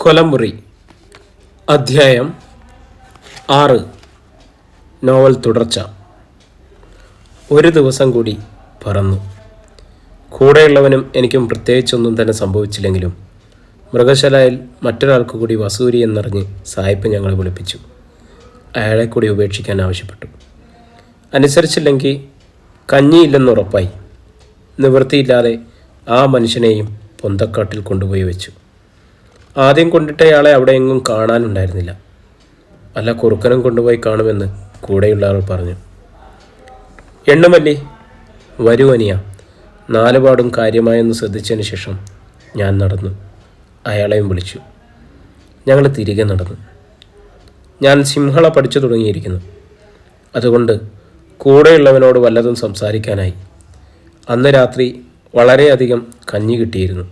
കൊലമുറി അധ്യായം 6. നോവൽ തുടർച്ച. ഒരു ദിവസം കൂടി പറന്നു. കൂടെയുള്ളവനും എനിക്കും പ്രത്യേകിച്ചൊന്നും തന്നെ സംഭവിച്ചില്ലെങ്കിലും മൃഗശാലയിൽ മറ്റൊരാൾക്ക് കൂടി വസൂരി എന്നറിഞ്ഞ് സായിപ്പ് ഞങ്ങളെ വിളിപ്പിച്ചു. അയാളെ കൂടി ഉപേക്ഷിക്കാൻ ആവശ്യപ്പെട്ടു. അനുസരിച്ചില്ലെങ്കിൽ കഞ്ഞിയില്ലെന്നുറപ്പായി. നിവൃത്തിയില്ലാതെ ആ മനുഷ്യനെയും പൊന്തക്കാട്ടിൽ കൊണ്ടുപോയി വെച്ചു. ആദ്യം കൊണ്ടിട്ടയാളെ അവിടെ എങ്ങും കാണാനുണ്ടായിരുന്നില്ല. അല്ല, കുറുക്കനും കൊണ്ടുപോയി കാണുമെന്ന് കൂടെയുള്ള ആൾ പറഞ്ഞു. എണ്ണുമല്ലി, വരൂ അനിയ. നാലുപാടും കാര്യമായെന്ന് ശ്രദ്ധിച്ചതിന് ശേഷം ഞാൻ നടന്നു. അയാളെയും വിളിച്ചു. ഞങ്ങൾ തിരികെ നടന്നു. ഞാൻ സിംഹള പഠിച്ചു തുടങ്ങിയിരിക്കുന്നു. അതുകൊണ്ട് കൂടെയുള്ളവനോട് വല്ലതും സംസാരിക്കാനായി. അന്ന് രാത്രി വളരെയധികം കഞ്ഞി കിട്ടിയിരുന്നു.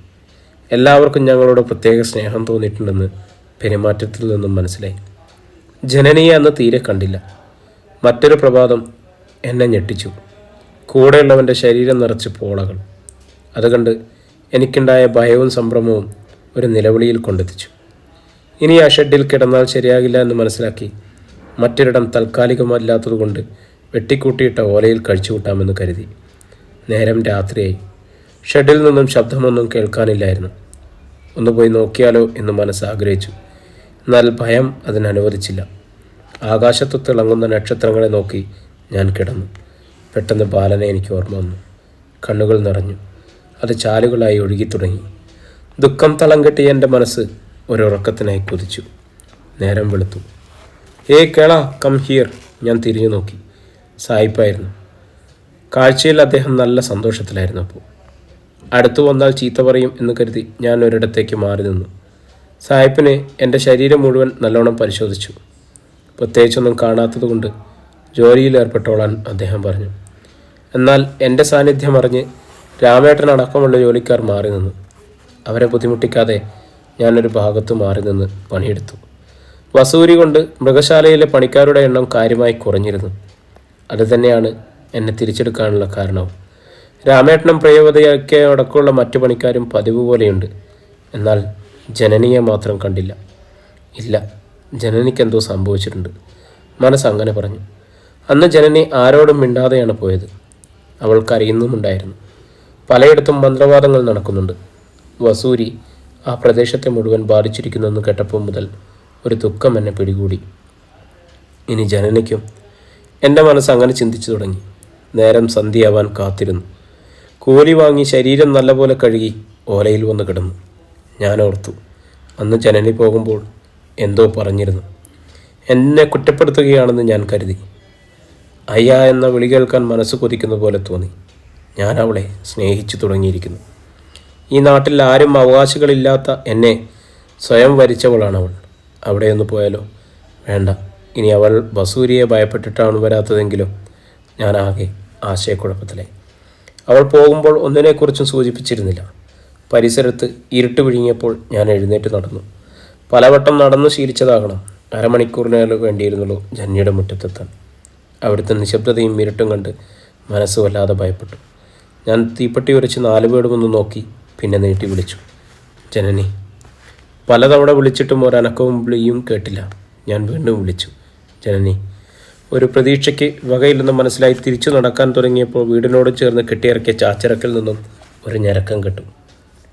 എല്ലാവർക്കും ഞങ്ങളോട് പ്രത്യേക സ്നേഹം തോന്നിയിട്ടുണ്ടെന്ന് പെരുമാറ്റത്തിൽ നിന്നും മനസ്സിലായി. ജനനിയെ അന്ന് തീരെ കണ്ടില്ല. മറ്റൊരു പ്രഭാതം എന്നെ ഞെട്ടിച്ചു. കൂടെയുള്ളവൻ്റെ ശരീരം നിറച്ച് പോളകൾ. അതുകണ്ട് എനിക്കുണ്ടായ ഭയവും സംഭ്രമവും ഒരു നിലവിളിയിൽ കൊണ്ടെത്തിച്ചു. ഇനി ആ ഷെഡിൽ കിടന്നാൽ ശരിയാകില്ല എന്ന് മനസ്സിലാക്കി മറ്റൊരിടം താൽക്കാലികമല്ലാത്തതുകൊണ്ട് വെട്ടിക്കൂട്ടിയിട്ട ഓലയിൽ കഴിച്ചു കൂട്ടാമെന്ന് കരുതി. നേരം രാത്രിയായി. ഷെഡിൽ നിന്നും ശബ്ദമൊന്നും കേൾക്കാനില്ലായിരുന്നു. ഒന്ന് പോയി നോക്കിയാലോ എന്ന് മനസ്സാഗ്രഹിച്ചു. എന്നാൽ ഭയം അതിനനുവദിച്ചില്ല. ആകാശത്ത് തിളങ്ങുന്ന നക്ഷത്രങ്ങളെ നോക്കി ഞാൻ കിടന്നു. പെട്ടെന്ന് ബാലനെ എനിക്ക് ഓർമ്മ വന്നു. കണ്ണുകൾ നിറഞ്ഞു. അത് ചാലുകളായി ഒഴുകി തുടങ്ങി. ദുഃഖം തളം കെട്ടിയ എൻ്റെ മനസ്സ് ഒരുറക്കത്തിനായി കുതിച്ചു. നേരം വെളുത്തു. കേള, കം ഹിയർ. ഞാൻ തിരിഞ്ഞു നോക്കി. സായിപ്പായിരുന്നു. കാഴ്ചയിൽ അദ്ദേഹം നല്ല സന്തോഷത്തിലായിരുന്നു. അപ്പോൾ അടുത്തു വന്നാൽ ചീത്ത പറയും എന്ന് കരുതി ഞാൻ ഒരിടത്തേക്ക് മാറി നിന്നു. സായിപ്പിനെ എൻ്റെ ശരീരം മുഴുവൻ നല്ലോണം പരിശോധിച്ചു. പ്രത്യേകിച്ചൊന്നും കാണാത്തതുകൊണ്ട് ജോലിയിൽ ഏർപ്പെട്ടോളാൻ അദ്ദേഹം പറഞ്ഞു. എന്നാൽ എൻ്റെ സാന്നിധ്യം അറിഞ്ഞ് രാമേട്ടൻ അടക്കമുള്ള ജോലിക്കാർ മാറി നിന്നു. അവരെ ബുദ്ധിമുട്ടിക്കാതെ ഞാനൊരു ഭാഗത്ത് മാറി നിന്ന് പണിയെടുത്തു. വസൂരി കൊണ്ട് മൃഗശാലയിലെ പണിക്കാരുടെ എണ്ണം കാര്യമായി കുറഞ്ഞിരുന്നു. അതുതന്നെയാണ് എന്നെ തിരിച്ചെടുക്കാനുള്ള കാരണവും. രാമേട്ടനും പ്രിയവതയൊക്കെ അടക്കമുള്ള മറ്റു പണിക്കാരും പതിവ് പോലെയുണ്ട്. എന്നാൽ ജനനിയെ മാത്രം കണ്ടില്ല. ഇല്ല, ജനനിക്കെന്തോ സംഭവിച്ചിട്ടുണ്ട്. മനസ്സങ്ങനെ പറഞ്ഞു. അന്ന് ജനനി ആരോടും മിണ്ടാതെയാണ് പോയത്. അവൾക്കറിയുന്നുമുണ്ടായിരുന്നു. പലയിടത്തും മന്ത്രവാദങ്ങൾ നടക്കുന്നുണ്ട്. വസൂരി ആ പ്രദേശത്തെ മുഴുവൻ ബാധിച്ചിരിക്കുന്നെന്ന് കേട്ടപ്പോൾ മുതൽ ഒരു ദുഃഖം എന്നെ പിടികൂടി. ഇനി ജനനിക്കും. എൻ്റെ മനസ്സ് അങ്ങനെ ചിന്തിച്ചു തുടങ്ങി. നേരം സന്ധ്യയാവാൻ കാത്തിരുന്നു. കൂലി വാങ്ങി ശരീരം നല്ലപോലെ കഴുകി ഓലയിൽ വന്ന് കിടന്നു. ഞാൻ ഓർത്തു, അന്ന് ജനനി പോകുമ്പോൾ എന്തോ പറഞ്ഞിരുന്നു. എന്നെ കുറ്റപ്പെടുത്തുകയാണെന്ന് ഞാൻ കരുതി. അയ്യ എന്ന വിളി കേൾക്കാൻ മനസ്സ് കൊതിക്കുന്ന പോലെ തോന്നി. ഞാൻ അവളെ സ്നേഹിച്ചു തുടങ്ങിയിരിക്കുന്നു. ഈ നാട്ടിൽ ആരും അവകാശികളില്ലാത്ത എന്നെ സ്വയം വരിച്ചവളാണ് അവൾ. അവിടെയൊന്ന് പോയാലോ? വേണ്ട. ഇനി അവൾ വസൂരിയെ ഭയപ്പെട്ടിട്ടാണ് വരാത്തതെങ്കിലോ? ഞാൻ ആകെ ആശയക്കുഴപ്പത്തിലായി. അവൾ പോകുമ്പോൾ ഒന്നിനെക്കുറിച്ചും സൂചിപ്പിച്ചിരുന്നില്ല. പരിസരത്ത് ഇരുട്ട് വിഴുങ്ങിയപ്പോൾ ഞാൻ എഴുന്നേറ്റ് നടന്നു. പലവട്ടം നടന്നു ശീലിച്ചതാകണം. അരമണിക്കൂറിനേറെ വേണ്ടിയിരുന്നുള്ളൂ ജന്നിയുടെ മുറ്റത്തെത്താൻ. അവിടുത്തെ നിശബ്ദതയും ഇരുട്ടും കണ്ട് മനസ്സ് വല്ലാതെ ഭയപ്പെട്ടു. ഞാൻ തീപ്പെട്ടി ഉരച്ച് 4 വീടുമൊന്ന് നോക്കി. പിന്നെ നീട്ടി വിളിച്ചു, ജനനി. പലതവണ വിളിച്ചിട്ടും ഒരനക്കവും വിളിയും കേട്ടില്ല. ഞാൻ വീണ്ടും വിളിച്ചു, ജനനി. ഒരു പ്രതീക്ഷയ്ക്ക് വകയില്ലെന്ന് മനസ്സിലായി തിരിച്ചു നടക്കാൻ തുടങ്ങിയപ്പോൾ വീടിനോട് ചേർന്ന് കെട്ടിയിറക്കിയ ചാച്ചിറക്കിൽ നിന്നും ഒരു ഞരക്കം കിട്ടും.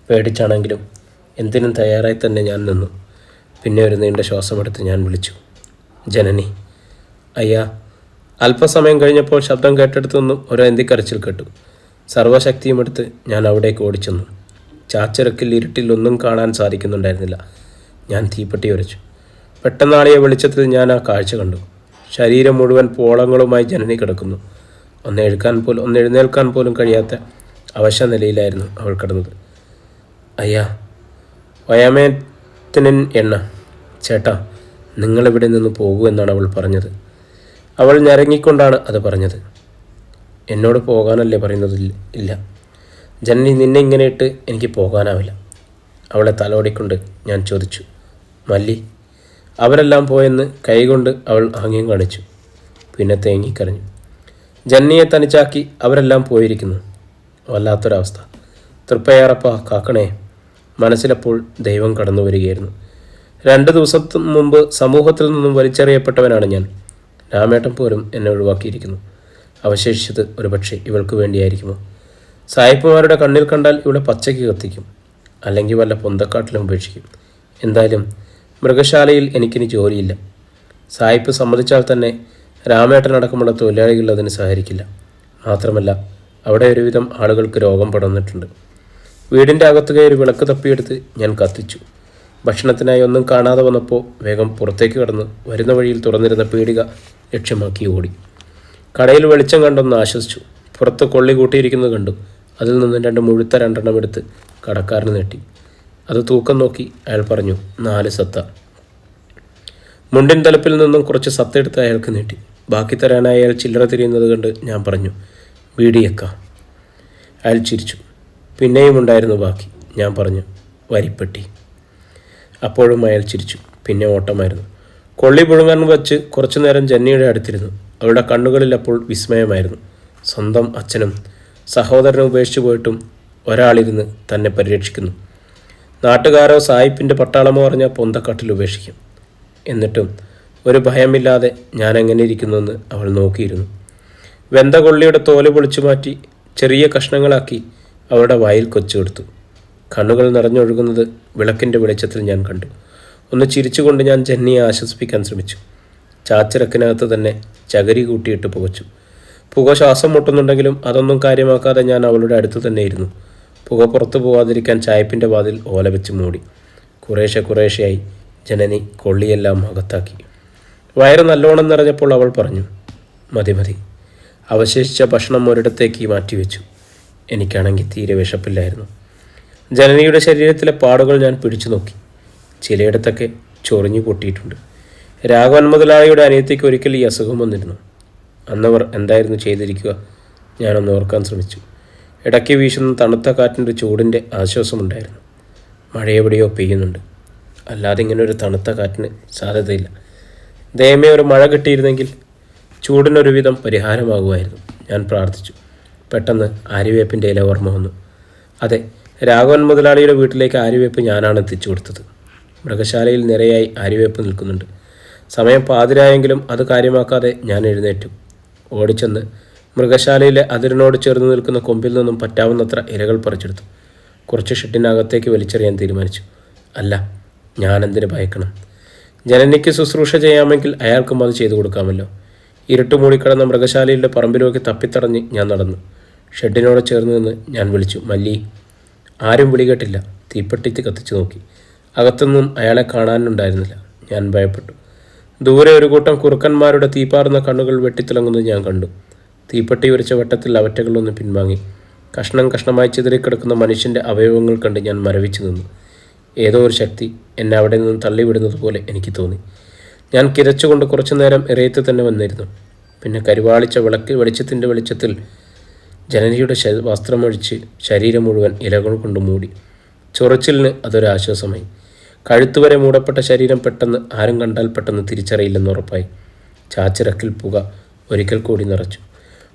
പേടിച്ചാണെങ്കിലും എന്തിനും തയ്യാറായി തന്നെ ഞാൻ നിന്നു. പിന്നെ ഒരു നീണ്ട ശ്വാസമെടുത്ത് ഞാൻ വിളിച്ചു, ജനനി. അയ്യാ. അല്പസമയം കഴിഞ്ഞപ്പോൾ ശബ്ദം കേട്ടെടുത്തു നിന്നും ഒരു എന്തിക്കരച്ചിൽ കേട്ടു. സർവ്വശക്തിയും എടുത്ത് ഞാൻ അവിടേക്ക് ഓടിച്ചെന്നു. ചാച്ചിറക്കിൽ ഇരുട്ടിൽ ഒന്നും കാണാൻ സാധിക്കുന്നുണ്ടായിരുന്നില്ല. ഞാൻ തീപ്പെട്ടി ഉരച്ചു. പെട്ടെന്നാളിയ വെളിച്ചത്തിൽ ഞാൻ ആ കാഴ്ച കണ്ടു. ശരീരം മുഴുവൻ പോളങ്ങളുമായി ജനനി കിടക്കുന്നു. ഒന്ന് എഴുന്നേൽക്കാൻ പോലും കഴിയാത്ത അവശ നിലയിലായിരുന്നു അവൾ കിടന്നത്. അയ്യാ. വയമേത്തനൻ എണ്ണ. ചേട്ടാ, നിങ്ങളിവിടെ നിന്ന് പോകൂ എന്നാണ് അവൾ പറഞ്ഞത്. അവൾ ഞരങ്ങിക്കൊണ്ടാണ് അത് പറഞ്ഞത്. എന്നോട് പോകാനല്ലേ പറയുന്നത്? ഇല്ല ജനനി, നിന്നെ ഇങ്ങനെ ഇട്ട് എനിക്ക് പോകാനാവില്ല. അവളെ തലോടിക്കൊണ്ട് ഞാൻ ചോദിച്ചു, മല്ലി. അവരെല്ലാം പോയെന്ന് കൈകൊണ്ട് അവൾ ആംഗ്യം കാണിച്ചു. പിന്നെ തേങ്ങിക്കരഞ്ഞു. ജന്നിയെ തനിച്ചാക്കി അവരെല്ലാം പോയിരിക്കുന്നു. വല്ലാത്തൊരവസ്ഥ. തൃപ്പയാറപ്പ കാക്കണേ. മനസ്സിലപ്പോൾ ദൈവം കടന്നു വരികയായിരുന്നു. 2 ദിവസത്തിന് മുമ്പ് സമൂഹത്തിൽ നിന്നും വലിച്ചെറിയപ്പെട്ടവനാണ് ഞാൻ. രാമേട്ടൻ പോലും എന്നെ ഒഴിവാക്കിയിരിക്കുന്നു. അവശേഷിച്ചത് ഒരുപക്ഷെ ഇവൾക്ക് വേണ്ടിയായിരിക്കുമോ? സായിപ്പുമാരുടെ കണ്ണിൽ കണ്ടാൽ ഇവിടെ പച്ചയ്ക്ക് കത്തിക്കും, അല്ലെങ്കിൽ വല്ല പൊന്തക്കാട്ടിലും ഉപേക്ഷിക്കും. എന്തായാലും മൃഗശാലയിൽ എനിക്കിനി ജോലിയില്ല. സായിപ്പ് സമ്മതിച്ചാൽ തന്നെ രാമേട്ടനടക്കമുള്ള തൊഴിലാളികൾ അതിന് സഹകരിക്കില്ല. മാത്രമല്ല, അവിടെ ഒരുവിധം ആളുകൾക്ക് രോഗം പടർന്നിട്ടുണ്ട്. വീടിൻ്റെ അകത്ത് കയറി വിളക്ക് തപ്പിയെടുത്ത് ഞാൻ കത്തിച്ചു. ഭക്ഷണത്തിനായി ഒന്നും കാണാതെ വന്നപ്പോൾ വേഗം പുറത്തേക്ക് കടന്ന് വരുന്ന വഴിയിൽ തുറന്നിരുന്ന പീടിക ലക്ഷ്യമാക്കി ഓടി. കടയിൽ വെളിച്ചം കണ്ടൊന്ന് ആശ്വസിച്ചു. പുറത്ത് കൊള്ളി കൂട്ടിയിരിക്കുന്നത് കണ്ടു. അതിൽ നിന്ന് 2 മുഴുത്ത 2 എടുത്ത് കടക്കാരന് നീട്ടി. അത് തൂക്കം നോക്കി അയാൾ പറഞ്ഞു, 4 സത്ത. മുണ്ടിൻ തലപ്പിൽ നിന്നും കുറച്ച് സത്ത എടുത്ത് അയാൾക്ക് നീട്ടി. ബാക്കി തരാനായി അയാൾ ചില്ലറ തിരിയുന്നത് കണ്ട് ഞാൻ പറഞ്ഞു, ബീഡിയേക്കാം. അയാൾ ചിരിച്ചു. പിന്നെയും ഉണ്ടായിരുന്നു ബാക്കി. ഞാൻ പറഞ്ഞു, വരിപ്പെട്ടി. അപ്പോഴും അയാൾ ചിരിച്ചു. പിന്നെ ഓട്ടമായിരുന്നു. കൊള്ളി പുഴുങ്ങാൻ വച്ച് കുറച്ചു നേരം ജന്നിയുടെ അടുത്തിരുന്നു. അവളുടെ കണ്ണുകളിൽ അപ്പോൾ വിസ്മയമായിരുന്നു. സ്വന്തം അച്ഛനും സഹോദരനും ഉപേക്ഷിച്ചു പോയിട്ടും ഒരാളിരുന്ന് തന്നെ പരിരക്ഷിക്കുന്നു. നാട്ടുകാരോ സായിപ്പിൻ്റെ പട്ടാളമോ പറഞ്ഞാൽ പൊന്തക്കാട്ടിൽ ഉപേക്ഷിക്കും. എന്നിട്ടും ഒരു ഭയമില്ലാതെ ഞാൻ എങ്ങനെ ഇരിക്കുന്നുവെന്ന് അവൾ നോക്കിയിരുന്നു. വെന്ത കൊള്ളിയുടെ തോല് പൊളിച്ചു മാറ്റി ചെറിയ കഷ്ണങ്ങളാക്കി അവളുടെ വായിൽ കൊച്ചുകൊടുത്തു. കണ്ണുകൾ നിറഞ്ഞൊഴുകുന്നത് വിളക്കിൻ്റെ വെളിച്ചത്തിൽ ഞാൻ കണ്ടു. ഒന്ന് ചിരിച്ചുകൊണ്ട് ഞാൻ ജന്നിയെ ആശ്വസിപ്പിക്കാൻ ശ്രമിച്ചു. ചാച്ചിറക്കിനകത്ത് തന്നെ ചകിരി കൂട്ടിയിട്ട് പുകച്ചു. പുക ശ്വാസം മുട്ടുന്നുണ്ടെങ്കിലും അതൊന്നും കാര്യമാക്കാതെ ഞാൻ അവളുടെ അടുത്ത് തന്നെ ഇരുന്നു. പുക പുറത്തു പോകാതിരിക്കാൻ ചായപ്പിൻ്റെ വാതിൽ ഓല വെച്ച് മൂടി. കുറേശ്ശെയായി ജനനി കൊള്ളിയെല്ലാം അകത്താക്കി. വയറ് നല്ലോണം നിറഞ്ഞപ്പോൾ അവൾ പറഞ്ഞു, മതി. അവശേഷിച്ച ഭക്ഷണം ഒരിടത്തേക്ക് മാറ്റിവെച്ചു. എനിക്കാണെങ്കിൽ തീരെ വിശപ്പില്ലായിരുന്നു. ജനനിയുടെ ശരീരത്തിലെ പാടുകൾ ഞാൻ പിടിച്ചു നോക്കി. ചിലയിടത്തൊക്കെ ചൊറിഞ്ഞു പൊട്ടിയിട്ടുണ്ട്. രാഘവൻ മുതലാളിയുടെ അനിയത്തിക്ക് ഒരിക്കൽ ഈ അസുഖം വന്നിരുന്നു. അന്നവർ എന്തായിരുന്നു ചെയ്തിരിക്കുക? ഞാനൊന്ന് ഓർക്കാൻ ശ്രമിച്ചു. ഇടയ്ക്ക് വീശുന്ന തണുത്ത കാറ്റിൻ്റെ ചൂടിൻ്റെ ആശ്വാസമുണ്ടായിരുന്നു. മഴയെവിടെയോ പെയ്യുന്നുണ്ട്. അല്ലാതെ ഇങ്ങനൊരു തണുത്ത കാറ്റിന് സാധ്യതയില്ല. ദയമേ ഒരു മഴ കിട്ടിയിരുന്നെങ്കിൽ ചൂടിനൊരുവിധം പരിഹാരമാകുമായിരുന്നു. ഞാൻ പ്രാർത്ഥിച്ചു. പെട്ടെന്ന് ആര്യവേപ്പിൻ്റെ ഇല ഓർമ്മ വന്നു. അതെ, രാഘവൻ മുതലാളിയുടെ വീട്ടിലേക്ക് ആര്യവേപ്പ് ഞാനാണ് എത്തിച്ചു കൊടുത്തത്. മൃഗശാലയിൽ നിരയായി ആര്യവേപ്പ് നിൽക്കുന്നുണ്ട്. സമയം പാതിരായെങ്കിലും അത് കാര്യമാക്കാതെ ഞാൻ എഴുന്നേറ്റു. ഓടിച്ചെന്ന് മൃഗശാലയിലെ അതിരിനോട് ചേർന്ന് നിൽക്കുന്ന കൊമ്പിൽ നിന്നും പറ്റാവുന്നത്ര ഇലകൾ പറിച്ചെടുത്തു. കുറച്ച് ഷെഡിനകത്തേക്ക് വലിച്ചെറിയാൻ തീരുമാനിച്ചു. അല്ല, ഞാനെന്തിന് ഭയക്കണം? ജനനിക്ക് ശുശ്രൂഷ ചെയ്യാമെങ്കിൽ അയാൾക്കും അത് ചെയ്തു കൊടുക്കാമല്ലോ. ഇരുട്ട് മൂടിക്കിടന്ന മൃഗശാലയുടെ പറമ്പിലേക്ക് തപ്പിത്തടഞ്ഞ് ഞാൻ നടന്നു. ഷെഡിനോട് ചേർന്ന് നിന്ന് ഞാൻ വിളിച്ചു, മല്ലി. ആരും വിളി കേട്ടില്ല. തീപ്പെട്ടി കത്തിച്ചു നോക്കി. അകത്തുനിന്നും അയാളെ കാണാനുണ്ടായിരുന്നില്ല. ഞാൻ ഭയപ്പെട്ടു. ദൂരെ ഒരു കൂട്ടം കുറുക്കന്മാരുടെ തീപ്പാറുന്ന കണ്ണുകൾ വെട്ടിത്തിളങ്ങുന്നത് ഞാൻ കണ്ടു. തീപ്പെട്ടി ഉരച്ച വട്ടത്തിൽ അവറ്റകളൊന്ന് പിൻവാങ്ങി. കഷ്ണമായി ചിതറിക്കിടക്കുന്ന മനുഷ്യൻ്റെ അവയവങ്ങൾ കണ്ട് ഞാൻ മരവിച്ചു നിന്നു. ഏതോ ഒരു ശക്തി എന്നെ അവിടെ നിന്നും തള്ളിവിടുന്നത് പോലെ എനിക്ക് തോന്നി. ഞാൻ കിതച്ചുകൊണ്ട് കുറച്ചു നേരം ഇറയത്ത് തന്നെ വന്നിരുന്നു. പിന്നെ കരുവാളിച്ച വെളിച്ചത്തിൻ്റെ വെളിച്ചത്തിൽ ജനനിയുടെ വസ്ത്രമൊഴിച്ച് ശരീരം മുഴുവൻ ഇലകൾ കൊണ്ട് മൂടി. ചൊറിച്ചിലിന് അതൊരാശ്വാസമായി. കഴുത്തുവരെ മൂടപ്പെട്ട ശരീരം പെട്ടെന്ന് ആരും കണ്ടാൽ പെട്ടെന്ന് തിരിച്ചറിയില്ലെന്ന് ഉറപ്പായി. ചാച്ചിറക്കിൽ പുക ഒരിക്കൽ കൂടി നിറച്ചു.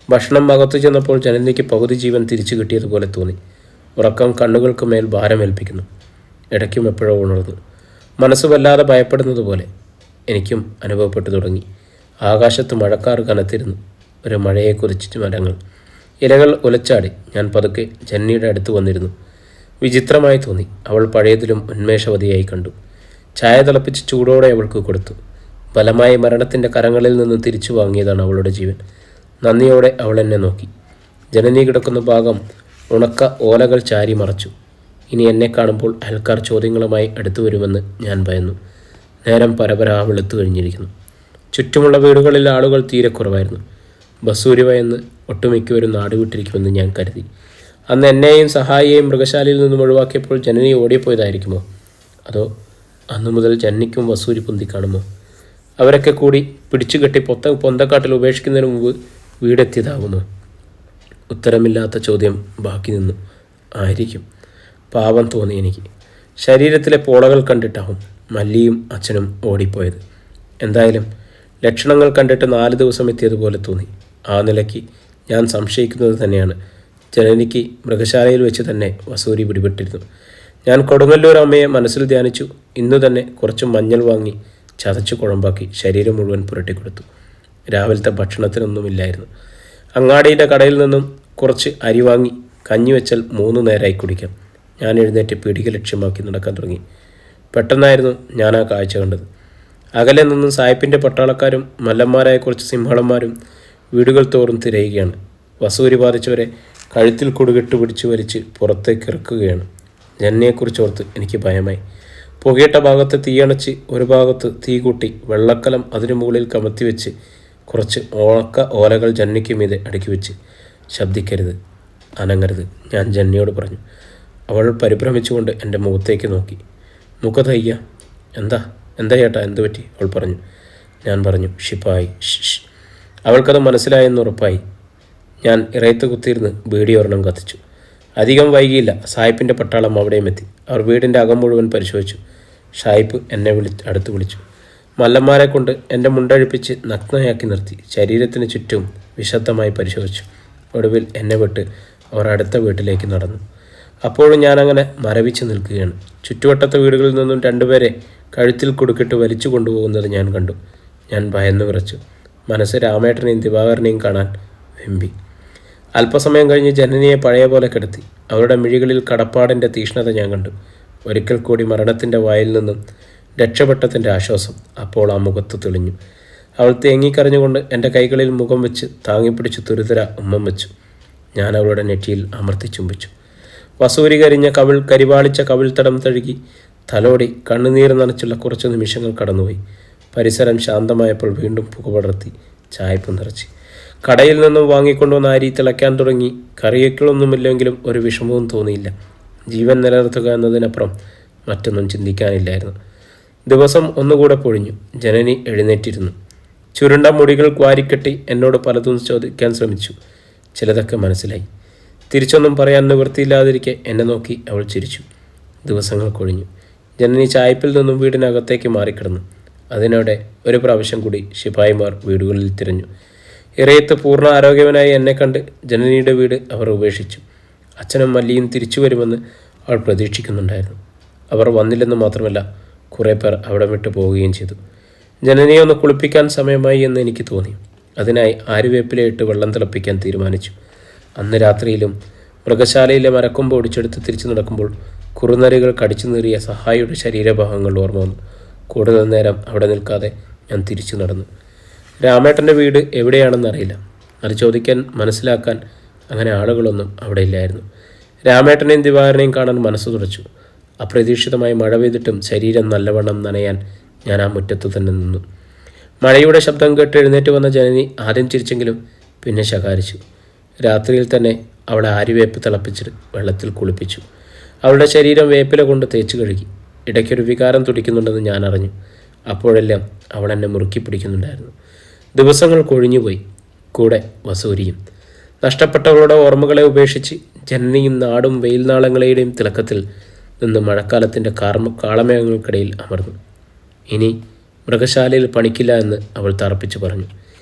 ഭക്ഷണം അകത്തു ചെന്നപ്പോൾ ജനനിക്ക് പകുതി ജീവൻ തിരിച്ചു കിട്ടിയതുപോലെ തോന്നി. ഉറക്കം കണ്ണുകൾക്ക് മേൽ ഭാരമേൽപ്പിക്കുന്നു. ഇടയ്ക്കും എപ്പോഴോ ഉണർന്നു. മനസ്സ് വല്ലാതെ ഭയപ്പെടുന്നത് പോലെ എനിക്കും അനുഭവപ്പെട്ടു തുടങ്ങി. ആകാശത്ത് മഴക്കാറ് കനത്തിരുന്നു. ഒരു മഴയെ കുറിച്ച് മരങ്ങൾ, ഇലകൾ ഉലച്ചാടി. ഞാൻ പതുക്കെ ജന്നിയുടെ അടുത്ത് വന്നിരുന്നു. വിചിത്രമായി തോന്നി. അവൾ പഴയതിലും ഉന്മേഷവതിയായി കണ്ടു. ചായ തിളപ്പിച്ച് ചൂടോടെ അവൾക്ക് കൊടുത്തു. ബലമായി മരണത്തിൻ്റെ കരങ്ങളിൽ നിന്ന് തിരിച്ചു വാങ്ങിയതാണ് അവളുടെ ജീവൻ. നന്ദിയോടെ അവൾ എന്നെ നോക്കി. ജനനി കിടക്കുന്ന ഭാഗം ഉണക്ക ഓലകൾ ചാരി മറച്ചു. ഇനി എന്നെ കാണുമ്പോൾ അയൽക്കാർ ചോദ്യങ്ങളുമായി അടുത്തു വരുമെന്ന് ഞാൻ ഭയന്നു. നേരം പരപരാ വെളുത്തു കഴിഞ്ഞിരിക്കുന്നു. ചുറ്റുമുള്ള വീടുകളിൽ ആളുകൾ തീരെ കുറവായിരുന്നു. ബസൂരി ഭയന്ന് ഒട്ടുമിക്കവരും നാടുവിട്ടിരിക്കുമെന്ന് ഞാൻ കരുതി. അന്ന് എന്നെയും സഹായിയെയും മൃഗശാലയിൽ നിന്നും ഒഴിവാക്കിയപ്പോൾ ജനനി ഓടിപ്പോയതായിരിക്കുമോ? അതോ അന്നു മുതൽ ജന്നിക്കും വസൂരി പൊന്തി കാണുമോ? അവരൊക്കെ കൂടി പിടിച്ചുകെട്ടി പൊന്തക്കാട്ടിൽ ഉപേക്ഷിക്കുന്നതിന് മുമ്പ് വീടെത്തിയതാകുമോ? ഉത്തരമില്ലാത്ത ചോദ്യം ബാക്കി നിന്നു. ആയിരിക്കും. പാവം തോന്നി എനിക്ക്. ശരീരത്തിലെ പോളകൾ കണ്ടിട്ടാവും മല്ലിയും അച്ഛനും ഓടിപ്പോയത്. എന്തായാലും ലക്ഷണങ്ങൾ കണ്ടിട്ട് 4 ദിവസം എത്തിയതുപോലെ തോന്നി. ആ നിലയ്ക്ക് ഞാൻ സംശയിക്കുന്നത് തന്നെയാണ്. ജനനിക്ക് മൃഗശാലയിൽ വെച്ച് തന്നെ വസൂരി പിടിപെട്ടിരുന്നു. ഞാൻ കൊടുങ്ങല്ലൂർ അമ്മയെ മനസ്സിൽ ധ്യാനിച്ചു. ഇന്നു തന്നെ കുറച്ച് മഞ്ഞൾ വാങ്ങി ചതച്ച് കുഴമ്പാക്കി ശരീരം മുഴുവൻ പുരട്ടിക്കൊടുത്തു. രാവിലത്തെ ഭക്ഷണത്തിനൊന്നുമില്ലായിരുന്നു. അങ്ങാടിയുടെ കടയിൽ നിന്നും കുറച്ച് അരി വാങ്ങി കഞ്ഞി വെച്ചാൽ 3 നേരമായി കുടിക്കാം. ഞാൻ എഴുന്നേറ്റ് പീടിക ലക്ഷ്യമാക്കി നടക്കാൻ തുടങ്ങി. പെട്ടെന്നായിരുന്നു ഞാൻ ആ കാഴ്ച കണ്ടത്. അകലെ നിന്നും സായിപ്പിൻ്റെ പട്ടാളക്കാരും മല്ലന്മാരായ കുറച്ച് സിംഹളന്മാരും വീടുകൾ തോറും തിരയുകയാണ്. വസൂരി ബാധിച്ചവരെ കഴുത്തിൽ കൊടുകിട്ട് പിടിച്ച് വലിച്ച് പുറത്തേക്ക് ഇറക്കുകയാണ്. ജനനെക്കുറിച്ചോർത്ത് എനിക്ക് ഭയമായി. പുകയിട്ട ഭാഗത്ത് തീയണച്ച് ഒരു ഭാഗത്ത് തീ കൂട്ടി വെള്ളക്കലം അതിനു മുകളിൽ കമത്തി വെച്ച് കുറച്ച് ഉണക്ക ഓലകൾ ജന്നിക്ക് മീതെ അടുക്കി വെച്ച്, ശബ്ദിക്കരുത്, അനങ്ങരുത്, ഞാൻ ജന്നിയോട് പറഞ്ഞു. അവൾ പരിഭ്രമിച്ചുകൊണ്ട് എൻ്റെ മുഖത്തേക്ക് നോക്കി. മുഖതയ്യ, എന്താ ചേട്ടാ, എന്തു പറ്റി? അവൾ പറഞ്ഞു. ഞാൻ പറഞ്ഞു, ഷിപ്പായി. അവൾക്കത് മനസ്സിലായെന്ന് ഉറപ്പായി. ഞാൻ ഇറയത്ത് കുത്തിയിരുന്ന് ബീഡി ഒരെണ്ണം കത്തിച്ചു. അധികം വൈകിയില്ല. സായിപ്പിൻ്റെ പട്ടാളം അവിടെയും എത്തി. അവർ വീടിൻ്റെ അകം മുഴുവൻ പരിശോധിച്ചു. സായിപ്പ് എന്നെ അടുത്ത് വിളിച്ചു. മല്ലന്മാരെ കൊണ്ട് എൻ്റെ മുണ്ടഴിപ്പിച്ച് നഗ്നയാക്കി നിർത്തി. ശരീരത്തിന് ചുറ്റും വിശദമായി പരിശോധിച്ചു. ഒടുവിൽ എന്നെ വിട്ട് അവർ അടുത്ത വീട്ടിലേക്ക് നടന്നു. അപ്പോഴും ഞാനങ്ങനെ മരവിച്ച് നിൽക്കുകയാണ്. ചുറ്റുവട്ടത്തെ വീടുകളിൽ നിന്നും 2 പേരെ കഴുത്തിൽ കുടുക്കിട്ട് വലിച്ചു കൊണ്ടുപോകുന്നത് ഞാൻ കണ്ടു. ഞാൻ ഭയന്നു വിറച്ചു. മനസ്സ് രാമേട്ടനെയും ദിവാകരനെയും കാണാൻ വെമ്പി. അല്പസമയം കഴിഞ്ഞ് ജനനിയെ പഴയ പോലെ കിടത്തി. അവരുടെ മിഴികളിൽ കടപ്പാടിൻ്റെ തീഷ്ണത ഞാൻ കണ്ടു. ഒരിക്കൽ കൂടി മരണത്തിൻ്റെ വായിൽ നിന്നും രക്ഷപ്പെട്ടതിൻ്റെ ആശ്വാസം അപ്പോൾ ആ മുഖത്ത് തെളിഞ്ഞു. അവൾ തേങ്ങിക്കരഞ്ഞുകൊണ്ട് എൻ്റെ കൈകളിൽ മുഖം വെച്ച് താങ്ങിപ്പിടിച്ച് തുരുതുര ഉമ്മം വെച്ചു. ഞാൻ അവളുടെ നെറ്റിയിൽ അമർത്തി ചുംബിച്ചു. വസൂരി കരിഞ്ഞ കരിവാളിച്ച കവിൾത്തടം തഴുകി തലോടി കണ്ണുനീർ നനച്ചുള്ള കുറച്ച് നിമിഷങ്ങൾ കടന്നുപോയി. പരിസരം ശാന്തമായപ്പോൾ വീണ്ടും പുകപടർത്തി ചായപ്പ് നിറച്ച് കടയിൽ നിന്നും വാങ്ങിക്കൊണ്ടുവന്ന അരി തിളയ്ക്കാൻ തുടങ്ങി. കറിയൊക്കെയൊന്നുമില്ലെങ്കിലും ഒരു വിഷമവും തോന്നിയില്ല. ജീവൻ നിലനിർത്തുക എന്നതിനപ്പുറം മറ്റൊന്നും ചിന്തിക്കാനില്ലായിരുന്നു. ദിവസം ഒന്നുകൂടെ പൊഴിഞ്ഞു. ജനനി എഴുന്നേറ്റിരുന്നു. ചുരുണ്ട മുടികൾ വാരിക്കെട്ടി എന്നോട് പലതും ചോദിക്കാൻ ശ്രമിച്ചു. ചിലതൊക്കെ മനസ്സിലായി. തിരിച്ചൊന്നും പറയാൻ നിവൃത്തിയില്ലാതിരിക്കെ എന്നെ നോക്കി അവൾ ചിരിച്ചു. ദിവസങ്ങൾ കൊഴിഞ്ഞു. ജനനി ചായപ്പിൽ നിന്നും വീടിനകത്തേക്ക് മാറിക്കിടന്നു. അതിനോടെ ഒരു പ്രാവശ്യം കൂടി ശിപായിമാർ വീടുകളിൽ തിരഞ്ഞു. ഇറയത്ത് പൂർണ്ണ ആരോഗ്യവനായി എന്നെ കണ്ട് ജനനിയുടെ വീട് അവർ ഉപേക്ഷിച്ചു. അച്ഛനും മല്ലിയും തിരിച്ചു വരുമെന്ന് അവൾ പ്രതീക്ഷിക്കുന്നുണ്ടായിരുന്നു. അവർ വന്നില്ലെന്ന് മാത്രമല്ല, കുറേ പേർ അവിടെ വിട്ടു പോവുകയും ചെയ്തു. ജനനിയെ ഒന്ന് കുളിപ്പിക്കാൻ സമയമായി എന്ന് എനിക്ക് തോന്നി. അതിനായി ആര്യവേപ്പിലയിട്ട് വെള്ളം തിളപ്പിക്കാൻ തീരുമാനിച്ചു. അന്ന് രാത്രിയിലും മൃഗശാലയിലെ മരക്കൊമ്പ് ഒടിച്ചെടുത്ത് തിരിച്ചു നടക്കുമ്പോൾ കുറുനരികൾ കടിച്ചു നേറിയ സഹായിയുടെ ശരീരഭാഗങ്ങൾ ഓർമ്മ വന്നു. കൂടുതൽ നേരം അവിടെ നിൽക്കാതെ ഞാൻ തിരിച്ചു നടന്നു. രാമേട്ടൻ്റെ വീട് എവിടെയാണെന്നറിയില്ല. അത് ചോദിക്കാൻ മനസ്സിലാക്കാൻ അങ്ങനെ ആളുകളൊന്നും അവിടെ ഇല്ലായിരുന്നു. രാമേട്ടനെയും ദിവാകരനെയും കാണാൻ മനസ്സ് തുറച്ചു. അപ്രതീക്ഷിതമായി മഴ പെയ്തിട്ടും ശരീരം നല്ലവണ്ണം നനയാൻ ഞാൻ ആ മുറ്റത്ത് തന്നെ നിന്നു. മഴയുടെ ശബ്ദം കേട്ട് എഴുന്നേറ്റ് വന്ന ജനനി ആദ്യം ചിരിച്ചെങ്കിലും പിന്നെ ശകാരിച്ചു. രാത്രിയിൽ തന്നെ അവളെ ആര്യവേപ്പ് തിളപ്പിച്ച് വെള്ളത്തിൽ കുളിപ്പിച്ചു. അവളുടെ ശരീരം വേപ്പില കൊണ്ട് തേച്ച് കഴുകി. ഇടയ്ക്കൊരു വികാരം തുടിക്കുന്നുണ്ടെന്ന് ഞാൻ അറിഞ്ഞു. അപ്പോഴെല്ലാം അവൾ എന്നെ മുറുക്കി പിടിക്കുന്നുണ്ടായിരുന്നു. ദിവസങ്ങൾ കൊഴിഞ്ഞുപോയി. കൂടെ വസൂരിയും. നഷ്ടപ്പെട്ടവളുടെ ഓർമ്മകളെ ഉപേക്ഷിച്ച് ജനനിയും നാടും വെയിൽനാളങ്ങളുടെയും തിളക്കത്തിൽ നിന്ന് മഴക്കാലത്തിൻ്റെ കാളമേഘങ്ങൾക്കിടയിൽ അമർന്നു. ഇനി മൃഗശാലയിൽ പണിക്കില്ല എന്ന് അവൾ തറപ്പിച്ചു പറഞ്ഞു.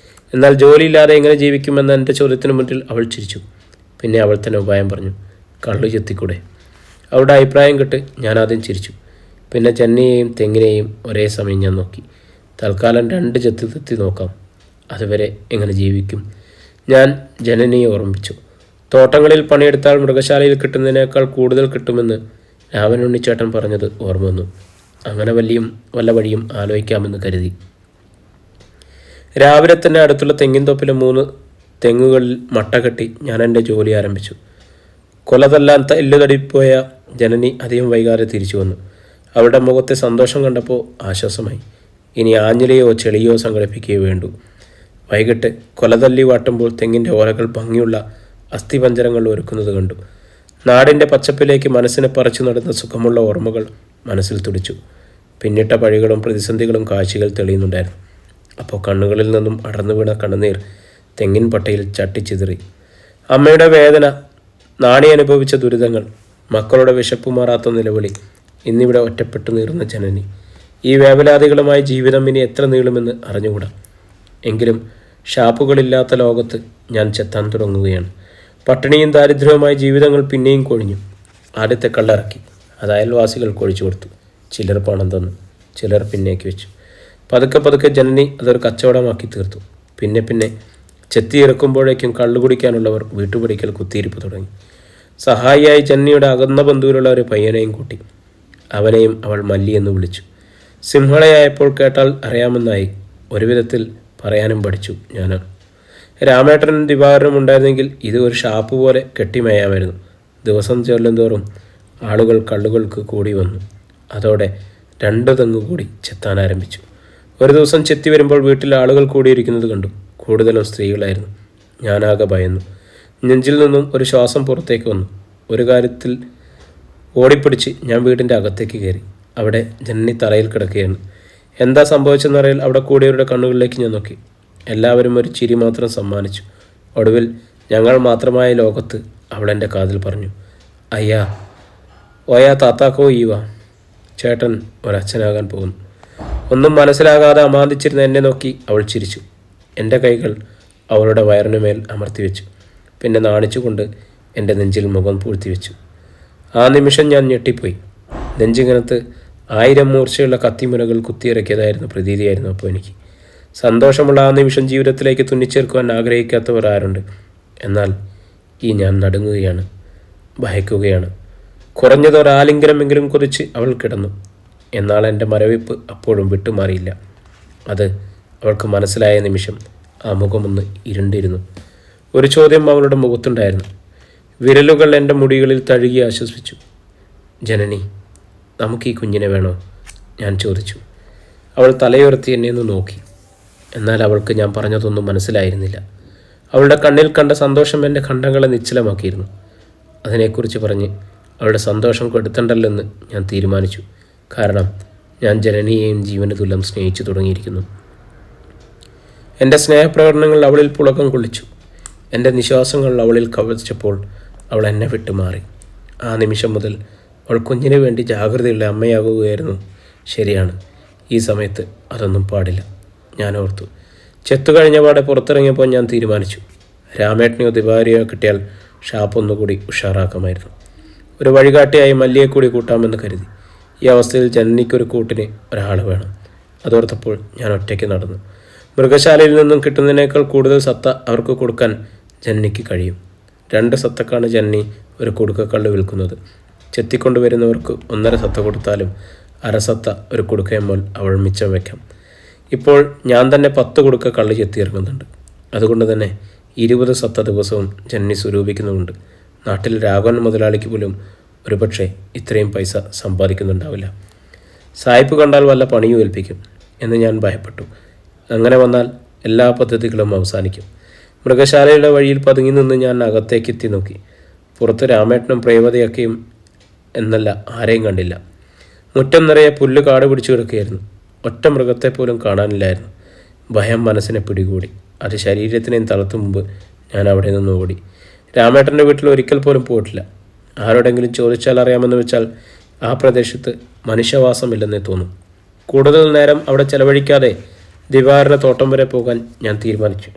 എന്നാൽ ജോലിയില്ലാതെ എങ്ങനെ ജീവിക്കുമെന്ന എൻ്റെ ചോദ്യത്തിന് മുന്നിൽ അവൾ ചിരിച്ചു. പിന്നെ അവൾ തന്നെ ഉപായം പറഞ്ഞു. കള്ളു ചെത്തിക്കൂടെ? അവളുടെ അഭിപ്രായം കേട്ട് ഞാൻ ആദ്യം ചിരിച്ചു. പിന്നെ ചെന്നൈയെയും തെങ്ങിനെയും ഒരേ സമയം ഞാൻ നോക്കി. തൽക്കാലം 2 ചെത്തി നോക്കാം. അതുവരെ എങ്ങനെ ജീവിക്കും? ഞാൻ ജനനിയെ ഓർമ്മിച്ചു. തോട്ടങ്ങളിൽ പണിയെടുത്താൽ മൃഗശാലയിൽ കിട്ടുന്നതിനേക്കാൾ കൂടുതൽ കിട്ടുമെന്ന് രാമനുണ്ണിച്ചേട്ടൻ പറഞ്ഞത് ഓർമ്മ വന്നു. അങ്ങനെ വല്ല വഴിയും ആലോചിക്കാമെന്ന് കരുതി. രാവിലെ തന്നെ അടുത്തുള്ള തെങ്ങിൻ തോപ്പിലെ 3 തെങ്ങുകളിൽ മട്ട കെട്ടി ഞാൻ എൻ്റെ ജോലി ആരംഭിച്ചു. കൊലതല്ലാൻ എല്ലുതടിപ്പോയ ജനനി അധികം വൈകാതെ തിരിച്ചു വന്നു. അവളുടെ മുഖത്തെ സന്തോഷം കണ്ടപ്പോൾ ആശ്വാസമായി. ഇനി ആഞ്ഞിലയോ ചെളിയോ സംഘടിപ്പിക്കുകയോ വേണ്ടു. വൈകിട്ട് കൊലതല്ലി വാട്ടുമ്പോൾ തെങ്ങിൻ്റെ ഓലകൾ ഭംഗിയുള്ള അസ്ഥിപഞ്ജരങ്ങൾ ഒരുക്കുന്നത് കണ്ടു. നാടിൻ്റെ പച്ചപ്പിലേക്ക് മനസ്സിനെ പറിച്ചു നടന്ന സുഖമുള്ള ഓർമ്മകൾ മനസ്സിൽ തുടിച്ചു. പിന്നിട്ട പഴികളും പ്രതിസന്ധികളും കാഴ്ചകൾ തെളിയുന്നുണ്ടായിരുന്നു. അപ്പോൾ കണ്ണുകളിൽ നിന്നും അടർന്നു വീണ കണ്ണുനീർ തെങ്ങിൻ പട്ടയിൽ ചട്ടിച്ചിതറി. അമ്മയുടെ വേദന, നാണി അനുഭവിച്ച ദുരിതങ്ങൾ, മക്കളുടെ വിശപ്പ് മാറാത്ത നിലവിളി, ഇന്നിവിടെ ഒറ്റപ്പെട്ടു നീറുന്ന ജനനി. ഈ വേവലാതികളുമായി ജീവിതം ഇനി എത്ര നീളുമെന്ന് അറിഞ്ഞുകൂടാ. എങ്കിലും ഷാപ്പുകളില്ലാത്ത ലോകത്ത് ഞാൻ ചെത്താൻ തുടങ്ങുകയാണ്. പട്ടിണിയും ദാരിദ്ര്യവുമായ ജീവിതങ്ങൾ പിന്നെയും കൊഴിഞ്ഞു. ആദ്യത്തെ കള്ളിറക്കി. അത് അയൽവാസികൾക്ക് ഒഴിച്ചു കൊടുത്തു. ചിലർ പണം തന്നു, ചിലർ പിന്നേക്ക് വെച്ചു. പതുക്കെ പതുക്കെ ജനനി അതൊരു കച്ചവടമാക്കി തീർത്തു. പിന്നെ പിന്നെ ചെത്തിയിറക്കുമ്പോഴേക്കും കള്ളു കുടിക്കാനുള്ളവർ വീട്ടുപടിക്കൽ കുത്തിയിരിപ്പ് തുടങ്ങി. സഹായിയായി ജനനിയുടെ അകന്ന ബന്ധുവിലുള്ള ഒരു പയ്യനെയും കൂട്ടി. അവനെയും അവൾ മല്ലി എന്ന് വിളിച്ചു. സിംഹളയായപ്പോൾ കേട്ടാൽ അറിയാമെന്നായി. ഒരു വിധത്തിൽ പറയാനും പഠിച്ചു ഞാൻ. രാമേട്ടനും ദിവാകരനും ഉണ്ടായിരുന്നെങ്കിൽ ഇത് ഒരു ഷാപ്പ് പോലെ കെട്ടിമേയാമായിരുന്നു. ദിവസം ചെല്ലുന്തോറും ആളുകൾ കള്ളുകൾക്ക് കൂടി വന്നു. അതോടെ 2 തെങ്ങ് കൂടി ചെത്താൻ ആരംഭിച്ചു. ഒരു ദിവസം ചെത്തി വരുമ്പോൾ വീട്ടിൽ ആളുകൾ കൂടിയിരിക്കുന്നത് കണ്ടു. കൂടുതലും സ്ത്രീകളായിരുന്നു. ഞാനാകെ ഭയന്നു. നെഞ്ചിൽ നിന്നും ഒരു ശ്വാസം പുറത്തേക്ക് വന്നു. ഒരു കാര്യത്തിൽ ഓടിപ്പിടിച്ച് ഞാൻ വീടിൻ്റെ അകത്തേക്ക് കയറി. അവിടെ ജനനി തറയിൽ കിടക്കുകയാണ്. എന്താ സംഭവിച്ചെന്നറിയാൻ അവിടെ കൂടിയവരുടെ കണ്ണുകളിലേക്ക് ഞാൻ നോക്കി. എല്ലാവരും ഒരു ചിരി മാത്രം സമ്മാനിച്ചു. ഒടുവിൽ ഞങ്ങൾ മാത്രമായ ലോകത്ത് അവൾ എൻ്റെ കാതിൽ പറഞ്ഞു, അയ്യാ ഓയാ താത്താക്കോ ഈവാ. ചേട്ടൻ ഒരച്ഛനാകാൻ പോകുന്നു. ഒന്നും മനസ്സിലാകാതെ അമാന്തിച്ചിരുന്ന എന്നെ നോക്കി അവൾ ചിരിച്ചു. എൻ്റെ കൈകൾ അവളുടെ വയറിനുമേൽ അമർത്തി വെച്ചു. പിന്നെ നാണിച്ചുകൊണ്ട് എൻ്റെ നെഞ്ചിൽ മുഖം പൂഴ്ത്തി വെച്ചു. ആ നിമിഷം ഞാൻ ഞെട്ടിപ്പോയി. നെഞ്ചിങ്ങനത്ത് 1000 മൂർച്ചയുള്ള കത്തിമുനകൾ കുത്തിയിറക്കിയതായിരുന്നു പ്രതീതിയായിരുന്നു അപ്പോൾ എനിക്ക്. സന്തോഷമുള്ള ആ നിമിഷം ജീവിതത്തിലേക്ക് തുന്നിച്ചേർക്കുവാൻ ആഗ്രഹിക്കാത്തവർ ആരുണ്ട്? എന്നാൽ ഈ ഞാൻ നടുങ്ങുകയാണ്, ഭയക്കുകയാണ്. കുറഞ്ഞതൊരാലിംഗനമെങ്കിലും കുറിച്ച് അവൾ കിടന്നു. എന്നാൽ എൻ്റെ മരവിപ്പ് അപ്പോഴും വിട്ടുമാറിയില്ല. അത് അവൾക്ക് മനസ്സിലായ നിമിഷം ആ മുഖമൊന്ന് ഇരുണ്ടിരുന്നു. ഒരു ചോദ്യം അവളുടെ മുഖത്തുണ്ടായിരുന്നു. വിരലുകൾ എൻ്റെ മുടികളിൽ തഴുകി ആശ്വസിപ്പിച്ചു. ജനനി, നമുക്ക് ഈ കുഞ്ഞിനെ വേണോ? ഞാൻ ചോദിച്ചു. അവൾ തലയുയർത്തി എന്നെ ഒന്ന് നോക്കി. എന്നാൽ അവൾക്ക് ഞാൻ പറഞ്ഞതൊന്നും മനസ്സിലായിരുന്നില്ല. അവളുടെ കണ്ണിൽ കണ്ട സന്തോഷം എൻ്റെ ഖണ്ഡങ്ങളെ നിശ്ചലമാക്കിയിരുന്നു. അതിനെക്കുറിച്ച് പറഞ്ഞ് അവളുടെ സന്തോഷം കെടുത്തണ്ടല്ലെന്ന് ഞാൻ തീരുമാനിച്ചു. കാരണം ഞാൻ ജനനിയെയും ജീവന് തുല്യം സ്നേഹിച്ചു തുടങ്ങിയിരിക്കുന്നു. എൻ്റെ സ്നേഹപ്രകടനങ്ങൾ അവളിൽ പുളകം കൊള്ളിച്ചു. എൻ്റെ നിശ്വാസങ്ങൾ അവളിൽ കവചിച്ചപ്പോൾ അവൾ എന്നെ വിട്ടുമാറി. ആ നിമിഷം മുതൽ അവൾ കുഞ്ഞിന് വേണ്ടി ജാഗ്രതയുള്ള അമ്മയാകുകയായിരുന്നു. ശരിയാണ്, ഈ സമയത്ത് അതൊന്നും പാടില്ല. ഞാൻ ഓർത്തു. ചെത്തുകഴിഞ്ഞപാടെ പുറത്തിറങ്ങിയപ്പോൾ ഞാൻ തീരുമാനിച്ചു, രാമേട്ടനെയോ ദിവാരിയോ കിട്ടിയാൽ ഷാപ്പ് ഒന്നുകൂടി ഉഷാറാക്കാമായിരുന്നു. ഒരു വഴികാട്ടിയായി മല്ലിയെ കൂടി കൂട്ടാമെന്ന് കരുതി. ഈ അവസ്ഥയിൽ ജനനിക്കൊരു കൂട്ടിന് ഒരാൾ വേണം. അതോർത്തപ്പോൾ ഞാൻ ഒറ്റയ്ക്ക് നടന്നു. മൃഗശാലയിൽ നിന്നും കിട്ടുന്നതിനേക്കാൾ കൂടുതൽ സത്ത അവർക്ക് കൊടുക്കാൻ ജനനിക്ക് കഴിയും. 2 സത്തക്കാണ് ജനനി ഒരു കുടുക്കക്കള്ള് വിൽക്കുന്നത്. ചെത്തിക്കൊണ്ടുവരുന്നവർക്ക് 1.5 സത്ത കൊടുത്താലും 1/2 സത്ത ഒരു കുടുക്കയുമ്പോൾ അവൾ മിച്ചം വയ്ക്കാം. ഇപ്പോൾ ഞാൻ തന്നെ 10 കുടുക്ക കള്ള് ചെത്തിയിറങ്ങുന്നുണ്ട്. അതുകൊണ്ട് തന്നെ 20 സത്ത ദിവസവും ജനനി സ്വരൂപിക്കുന്നുമുണ്ട്. നാട്ടിൽ രാഘവൻ മുതലാളിക്ക് പോലും ഒരുപക്ഷെ ഇത്രയും പൈസ സമ്പാദിക്കുന്നുണ്ടാവില്ല. സായിപ്പ് കണ്ടാൽ വല്ല പണിയും ഏൽപ്പിക്കും എന്ന് ഞാൻ ഭയപ്പെട്ടു. അങ്ങനെ വന്നാൽ എല്ലാ പദ്ധതികളും അവസാനിക്കും. മൃഗശാലയുടെ വഴിയിൽ പതുങ്ങി നിന്ന് ഞാൻ അകത്തേക്ക് എത്തി നോക്കി. പുറത്ത് രാമേട്ടനും പ്രേമതയൊക്കെയും എന്നല്ല ആരെയും കണ്ടില്ല. മുറ്റം നിറയെ പുല്ല് കാട് പിടിച്ചു കിടക്കുകയായിരുന്നു. ഒറ്റ മൃഗത്തെ പോലും കാണാനില്ലായിരുന്നു. ഭയം മനസ്സിനെ പിടികൂടി. അത് ശരീരത്തിനെയും തളർത്തു മുമ്പ് ഞാൻ അവിടെ നിന്ന് ഓടി. രാമേട്ടൻ്റെ വീട്ടിൽ ഒരിക്കൽ പോലും പോയിട്ടില്ല. ആരോടെങ്കിലും ചോദിച്ചാൽ അറിയാമെന്ന് വെച്ചാൽ ആ പ്രദേശത്ത് മനുഷ്യവാസമില്ലെന്നേ തോന്നും. കൂടുതൽ നേരം അവിടെ ചെലവഴിക്കാതെ ദിവാകരൻ്റെ തോട്ടം വരെ പോകാൻ ഞാൻ തീരുമാനിച്ചു.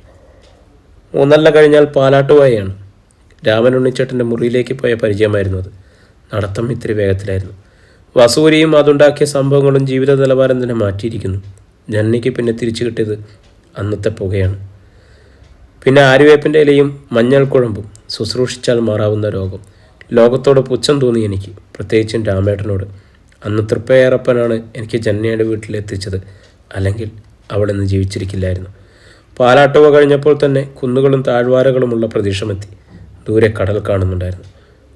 3 കഴിഞ്ഞാൽ പാലാട്ടുവായാണ്. രാമൻ ഉണ്ണിച്ചേട്ടൻ്റെ മുറിയിലേക്ക് പോയ പരിചയമായിരുന്നു അത്. നടത്തം ഇത്തിരി വേഗത്തിലായിരുന്നു. വസൂരിയും അതുണ്ടാക്കിയ സംഭവങ്ങളും ജീവിത നിലവാരം തന്നെ മാറ്റിയിരിക്കുന്നു. ജനനിക്ക് പിന്നെ തിരിച്ചു കിട്ടിയത് അന്നത്തെ പുകയാണ്. പിന്നെ ആര്യവേപ്പിൻ്റെ ഇലയും മഞ്ഞൾ കുഴമ്പും. ശുശ്രൂഷിച്ചാൽ മാറാവുന്ന രോഗം. ലോകത്തോട് പുച്ഛം തോന്നി എനിക്ക്, പ്രത്യേകിച്ചും രാമേട്ടനോട്. അന്ന് തൃപ്പയാറപ്പനാണ് എനിക്ക് ജനനിയുടെ വീട്ടിലെത്തിച്ചത്. അല്ലെങ്കിൽ അവളിന്ന് ജീവിച്ചിരിക്കില്ലായിരുന്നു. പാലാട്ടുവ കഴിഞ്ഞപ്പോൾ തന്നെ കുന്നുകളും താഴ്വാരകളുമുള്ള പ്രദേശമെത്തി. ദൂരെ കടൽ കാണുന്നുണ്ടായിരുന്നു.